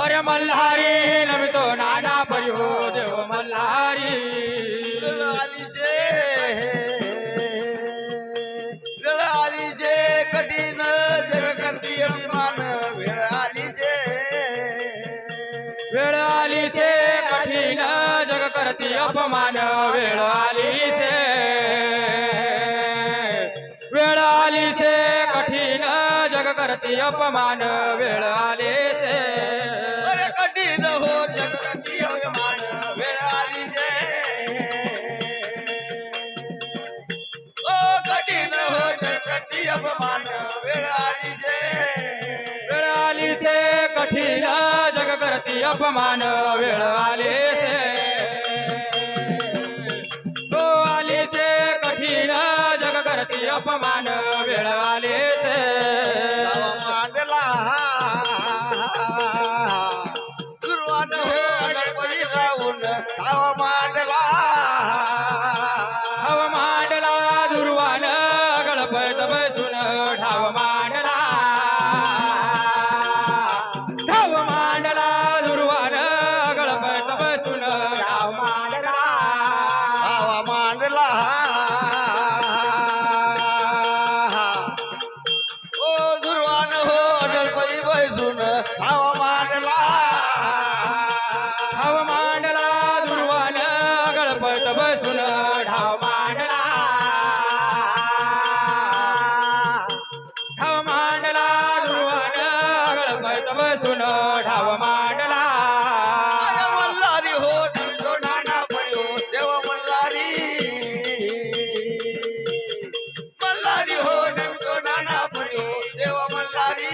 अरे मल्हारी नमितो नाना परी हो देव मल्हारी वेळ आलीचे कठीण जग करती अभिमान वेळ आलीचे वेळ आली से कठीण जग करती अपमान वेळ आली से वेळ आली से कठीण जग करती अपमान वेळ आली से अरे कठीण हो जग करती अभिमान वेळ आलीचे ओ कठीण हो जग करती अपमान वेळ आलीचे वेळ आली से कठीण जग करती अपमान वेळ आली से हो आली से कठीण जग करती अपमान वेळ आली से मांडला दुर्वान हो गणपती राहून धावा मांडला ठाव मांडला दुर्वान गणपत बसून ठाव मांडला ठाव मांडला दुर्वान गणपत बसून ठाव मांडला धावा मांडला ओ दुर्वान हो गणपती बसून धावा मांडला ठाव मांडला दुर्वान गणपत बसून ठाव मांडला ठाव मांडला दुर्वान गणपत बसून ठाव मांडला अरे मल्हारी हो नमितो नाना परी हो देव मल्हारी मल्हारी हो नमितो नाना परी हो देव मल्हारी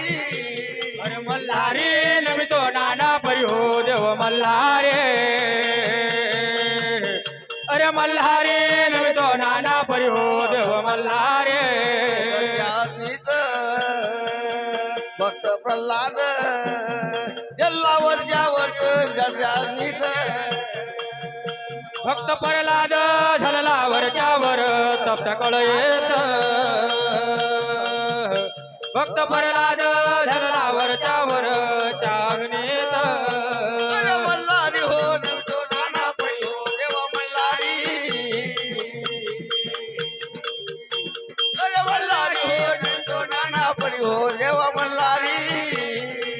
अरे मल्हारी नमितो नाना परी हो देव मल्हारी अरे मल्हारी नमितो नाना परी हो देव मल्हारी ज्ञानीत भक्त प्रल्हाद जल्लावर ज्यावर ज्ञानीत भक्त प्रल्हाद झलला वरच्यावर तप्त कळ येत भक्त प्रल्हाद झलला वरच्यावर चागणेत अरे मल्हारी हो नमितो नाना परी हो देव मल्हारी अरे मल्हारी हो नमितो नाना परी हो देव मल्हारी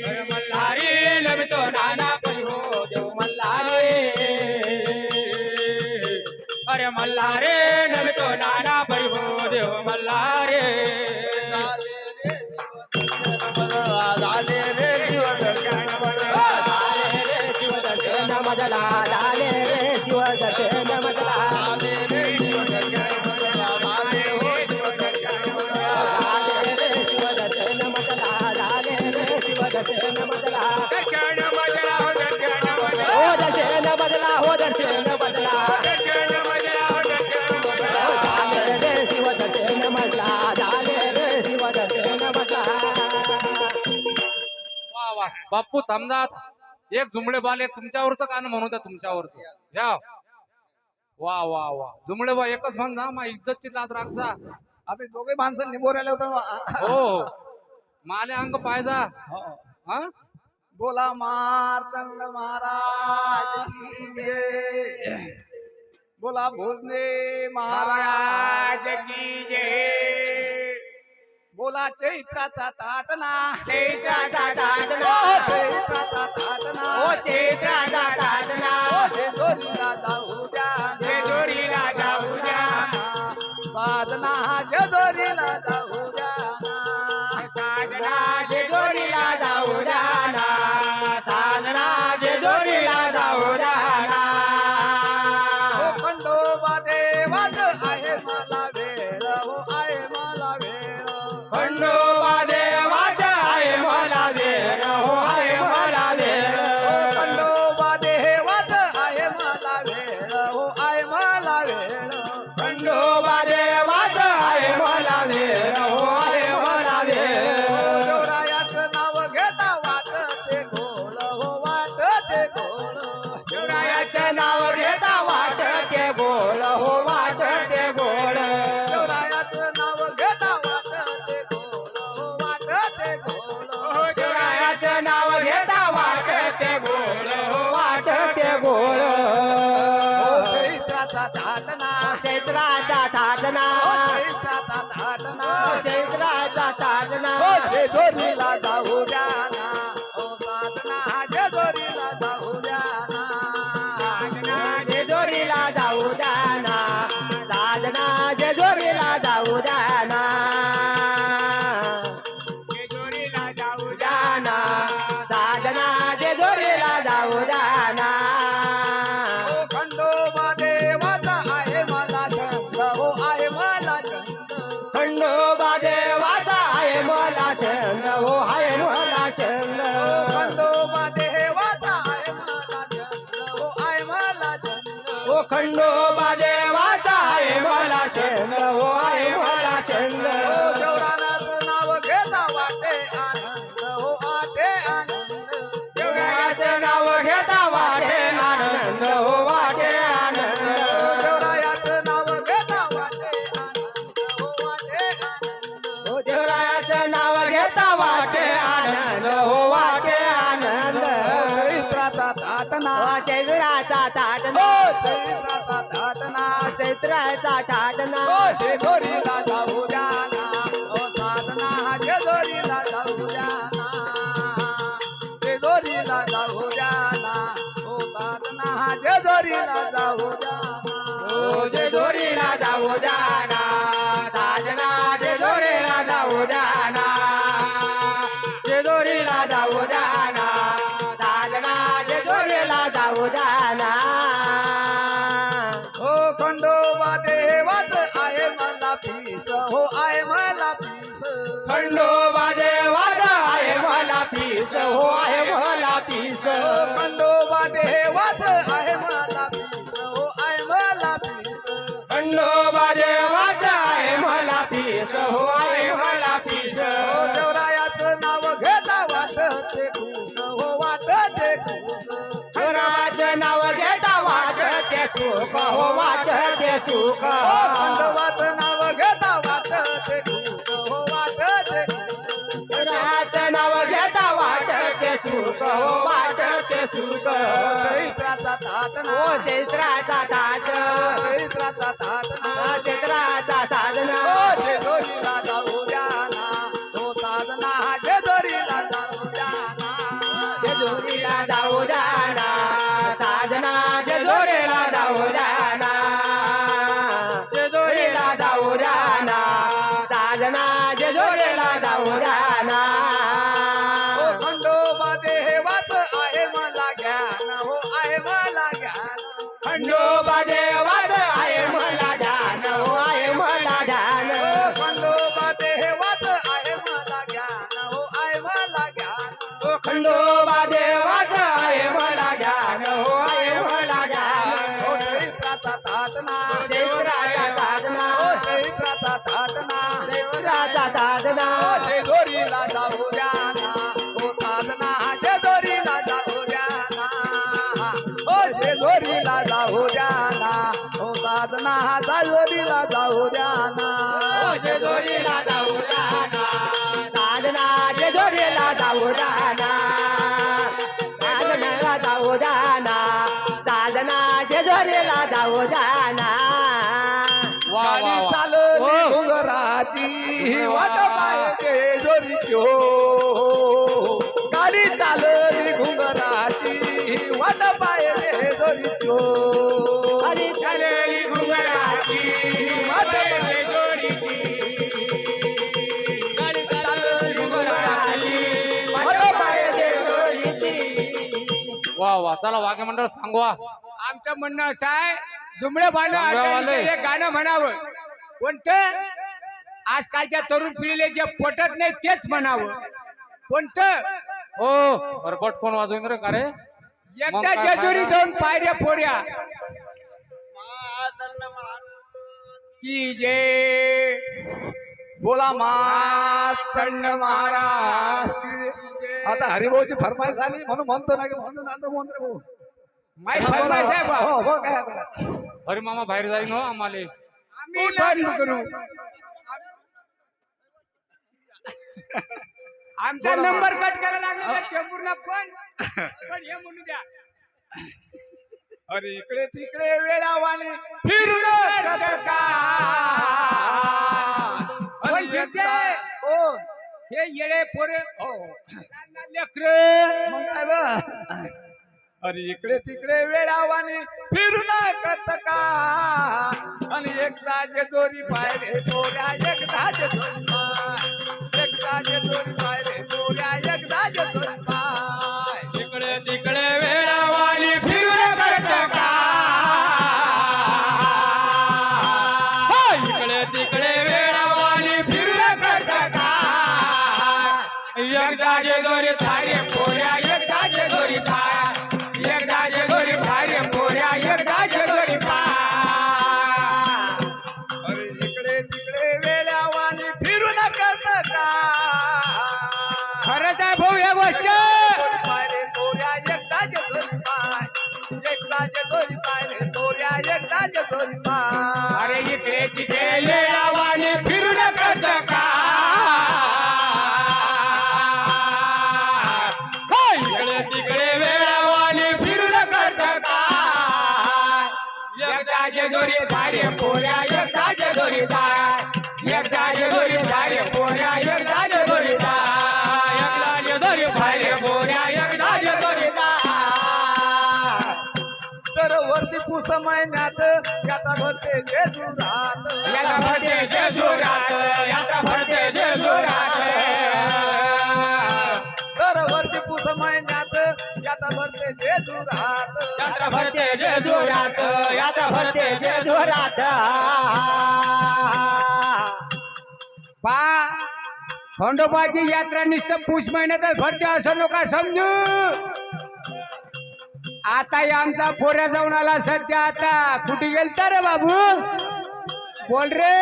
अरे मल्हारी नमितो नाना परी हो देव मल्हारी अरे मल्हारी नमितो नाना परी हो देव मल्हारी झाले रे शिवदर्शन शिवदर्शन मजला झाले रे शिवदर्शन मजला झाले रे शिवदर्शन झाले हो शिवदर्शन झाले रे शिवदर्शन मजला झाले रे शिवदर्शन मजला दर्शन मजला हो दर्शन मजला हो दर्शन बदला हो दर्शन बदला दर्शन मजला हो दर्शन मजला झाले रे शिवदर्शन मजला झाले रे शिवदर्शन मजला वा वा बाप्पू थांबदात एक जुमडे बाल एक तुमच्यावरचं गाणं म्हणू द्या तुमच्यावरचं घ्या वा वा वा जुमडे बा एकच म्हण ना मा इज्जतची लाज राखजा आम्ही दोघे माणसं निमोर आले होते हो माले अंग पायजा हा बोला मार्तंड महाराज की जय बोला भोजने महाराज की जय बोला चैत्राचा ताटना चैत्राचा ताटना. चैत्राचा ताटना ओ चैत्राचा ताटना. जेजोरीला जाऊ द्या जेजोरीला जाऊ द्या. साधना जेजोरीला जाऊ द्या साधना ओ खंडोबा देवाचा आहे मला छंद हो आहे मला छंद देवरानाचं नाव घेता वाटे आनंद हो आटे आनंद देवरायाचं नाव घेता वाटे आनंद हो वाटे आनंद देवरायाचं नाव घेता वाटे आनंद हो वाटे आनंद ओ देवरायाचं नाव घेता वाटे आनंद हो वाटे आनंद चैत्राचा ताटना चैत्राचा ताटना चैत्राचा ताटना चैत्राचा ताटना जेजोरीला जाऊ द्याना ओ साधना जेजोरीला जाऊ द्याना जेजोरीला जाऊ द्याना ओ साधना जेजोरीला जाऊ द्याना ओ जेजोरीला जाऊ द्याना साजना जेजोरीला जाऊ द्याना जेजोरीला जाऊ द्याना साजना जेजोरीला जाऊ द्याना हो खंडोबा देवाच आहे मला पीस हो आहे मला पीस खंडोबा देवाचा आहे मला पीस हो आहे मला पीस खंडोबा देवाच आहे मला पीस हो आहे मला पीस खंडोबा देवाचा आहे मला पीस हो आहे मला पीस देवरायाचं नाव घेता वाटते खुश हो वाटते खुश देवरायाचं नाव घेता वाटते सुख हो वाटते सुख खंडोबाचं नाव घेता वाटते खुश हो वाटते खुश देवरायाचं नाव घेता वाटते सुख हो वाटते सुख चैत्राचा ताटना ओ चैत्राचा ताट चैत्राचा ताटना चैत्राचा साधना जेजोरीला जाऊ द्याना तो साधना जेजोरीला जाऊ द्याना जेजोरीला जाऊ द्याना साधना जेजोरीला जाऊ द्याना जेजोरीला जाऊ द्याना साधना जेजोरीला जाऊ द्याना खंडोबा देवाच आहे मला ज्ञान हो आहे मला ज्ञान खंडोबा देवाच आहे मला ध्यान हो आहे मला ध्यान खंडोबा देवाच आहे मला ज्ञान हो आहे मला ज्ञान खंडोबा देवाच आहे मला ध्यान हो आहे मला ध्यान चैत्राचा ताटना चैत्राचा साधना चैत्राचा ताटना चैत्राचा साधना जेजोरीला जाऊ द्याना ओ साधना जेजोरीला जाऊ द्याना ओ जेजोरीला जाऊ द्याना ओ साधना जेजोरीला जाऊ द्याना जेजोरीला जाऊ द्याना साधना जेजोरीला जाऊ द्याना साधनाला जाऊ द्याना साधना जेजोरीला जाऊ द्याना वा वा गाडी वा चालली डोंगराची वाट पाहिजे जोरीची हो गाडी चालली घुंगराची वाट पाहिजे जोरीची हो आणि चालेली घुंगराची वाट पाहिजे गाडी चालली घुंगराची वाट पाहिजे जोडीची. वा वा चला वाघ्य मंडळ सांगवा आमचं म्हणणं असं आहे जुमडे भांडण जुमडेवाले. अडचणीचं एक गाणं म्हणावं कोणतं आजकालच्या तरुण पिढीला जे पटत नाही तेच म्हणावं कोणतं ओ बरबट कोण वाजवीन रे का रे एकदा काय जेजुरी फायदा? जाऊन पायऱ्या फोड्या की जे बोला मार्तंड महाराज आता हरिभाऊची फरमाईश झाली म्हणून म्हणतो ना की म्हणून आता म्हणतो भाऊ माहित फरमाईश आहे बा. हो हो काय करा हरी मामा बाहेर जाईन हो आम्हाला आम्ही लग्न करू आमचा नंबर कट करायला लागला तर टेंबूरला पण हे म्हणू द्या अरे इकडे तिकडे वेळावाने फिरून कटका पण आणि जिथे एकदा- हो हे येळे पोर हो लेकर मग काय बा अरे इकडे तिकडे वेळावाने फिरून कटका आणि एकदा जे दोरी पायरे दोऱ्या एकदा जे दोरी पाय एकदा जे दोरी पायरे दोऱ्या एकदा जे दोरी पाय इकडे तिकडे वेळावानी फिरून कटका इकडे तिकडे वेळावानी फिरून कटका एकदा जे दोरी थारे पोऱ्या एकदा जे दोरी थाय एकदा जे दोरी थारे पोऱ्या एकदा जे दोरी थाय पायरे पोऱ्या एकदा जेजुरी पाय अरे इकडे तिकडे वेळावाने फिरून करत का इकडे तिकडे वेळावाने फिरून करत का एकदा जेजुरी पायरे पोऱ्या एकदा जेजुरी पाय एकदा जेजुरी पायरे पोऱ्या एकदा जेजुरी पाय एकदा जेजुरी पायरे पोऱ्या एकदा जेजुरी पाय तर वर्षी पुस महिन्यात यात्रा भरते जेजुरात यात्रा भरते जेजुरात यात्रा भरते जेजुरात तर वर्षी पुस महिन्यात यात्रा भरते जेजुरात यात्रा भरते जेजुरात यात्रा भरते जेजुरात पा खंडोबाची यात्रा नुसतं पुष महिन्यातच भरते असं नका समजू आता या आमचा पोऱ्या जाऊन आला सध्या आता कुठे गेलता रे बाबू बोल रे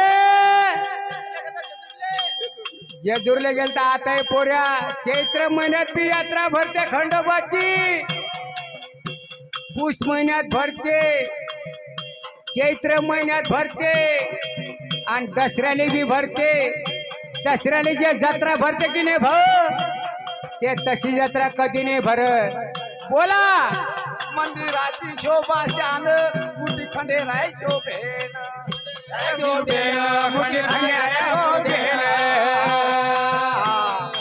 जेजुरीला गेलता आता हे पोऱ्या चैत्र महिन्यात बी यात्रा भरते खंडोबाची पुष महिन्यात भरते चैत्र महिन्यात भरते आणि दसऱ्याने बी भरते दसऱ्याने जे जत्रा भरते की नाही भाऊ ते तशी जत्रा कधी नाही भरत बोला मंदिराची शोभा शान मुठी खंडेराय शोभेन मुठी खंडेराय शोभेन.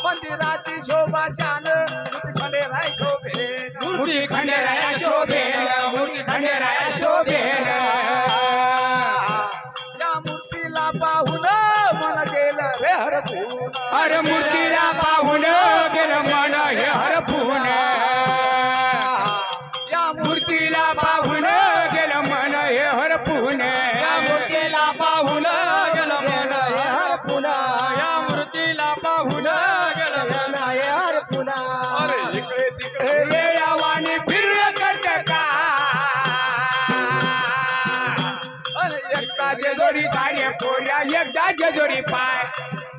मंदिराची शोभा शान मुठी खंडेराय शोभेन मुठी खंडेराय शोभेन मुठी खंडेराय शोभेन या मूर्तीला पाहून मन गेलं रे हरपून अरे मूर्तीला पाहून गेलं मन हे हरपून या मूर्तीला पाहून गेलं मन हे हरपून या मूर्तीला पाहून गेलं मन हे हरपून या मूर्तीला पाहून गेलं मन हे हरपून अरे इकडे तिकडे वेळावाने फिरलं करत का अरे एकदा जेजुरी धान्य पोऱ्या एकदा जेजुरी पाय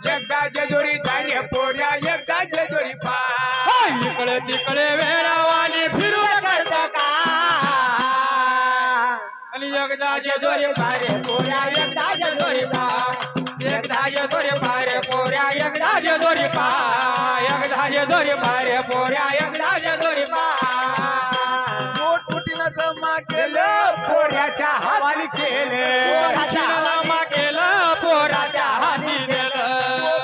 एकदा जेजुरी धान्य पोऱ्या एकदा जेजुरी पाय इकडे तिकडे वेळावाने फिरलं करत का आणि एकदा जेजुरी पाय पोऱ्या एकदा जेजुरी पाय एकदा जेजुरी पाय पोऱ्या एकदा जेजुरी पाय एकदा जेजुरी पाय पोऱ्या एकदा जेजुरी पाय पोटमुठीनं जमा केलं पोऱ्याच्या हाती केले पोराच्या जमा केलं पोराच्या हाती गेलं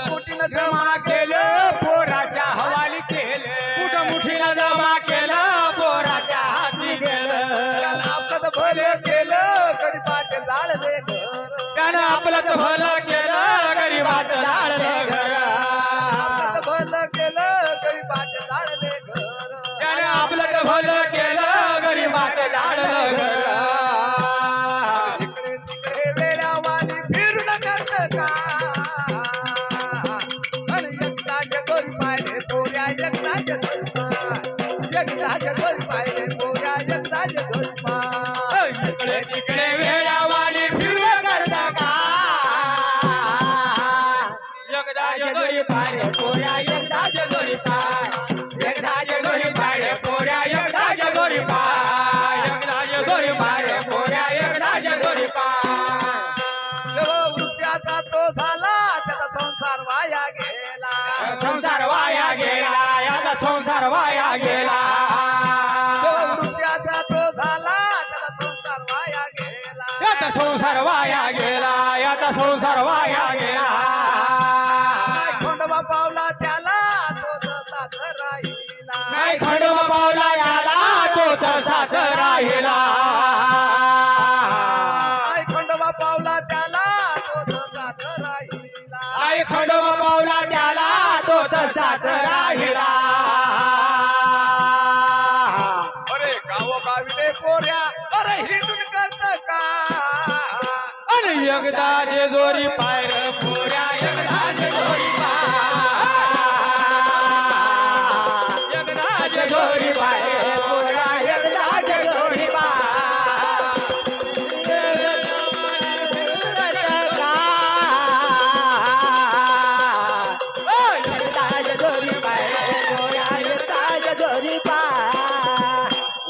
पोटमुठीनं जमा केलं पोराच्या हवाली केले कुठं मुठीला जमा केलं पोराच्या हाती गेलं आपलं भले केलं गरीबाचे जाळले घर त्यानं आपलंच भलं केलं गरीबाचं जाळलं घर आपलं भलं केलं गरीबाचे जाळले घर त्यानं आपलंच भलं केलं गरीबाचं जाळलं घर इकडे तिकडे वेळावानी फिरून करत का अरे एकदा जेजुरी पायरे पोऱ्या एकदा जेजुरी पाय एकदा जेजुरी पायरे पोऱ्या एकदा जेजुरी पाय इकडे तिकडे वेळावानी फिरून करता का एकदा जेजुरी पाय पोऱ्या एकदा जेजुरी पाय एकदा जेजुरी पाय पोऱ्या एकदा जेजुरी पाय एकदा जेजुरी पाय पोऱ्या एकदा जेजुरी पाय वृक्षाचा तो झाला त्याचा संसार वाया गेला संसार वाया गेला याचा संसार वाया गेला वृक्षाचा तो झाला त्याचा संसार वाया गेला याचा संसार वाया गेला याचा संसार वाया गेला खंडोबा पावला त्याला तो तसाच राहिला नाही खंडोबा पावला याला तो तसाच राहिला खंडोबा पावला त्याला तो तसाच राहिला आई खंडोबा पावला त्याला तो तसाच राहिला अरे गावोगावी पोऱ्या अरे हिंडून करत का आणि एकदा जेजुरी पाय रे पोऱ्या एकदा जेजुरी पाय एकदा जेजुरी पाय रे पोऱ्या एकदा जेजुरी पाय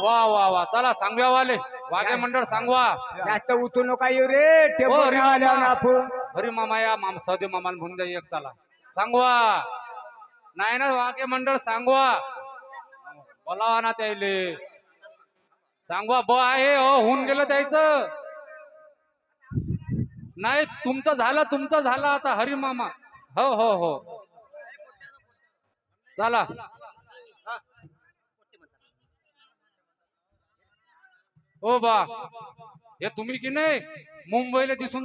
वा वा वा चला सांगव्यावाले वाघे मंडळ सांगवा जास्त उतू नका येऊ रे टेम्पो हो, रे आल्या मामा. आपण हरी मामा या माम सौदे मामाला म्हणून द्या एक चला सांगवा नाही ना वाघे मंडळ सांगवा बोलावा ना त्याले सांगवा ब आहे हो होऊन गेलं त्याचं नाही तुमचं झालं आता हरी मामा हो हो हो चला ओ बा हे तुम्ही की नाही मुंबईला दिसून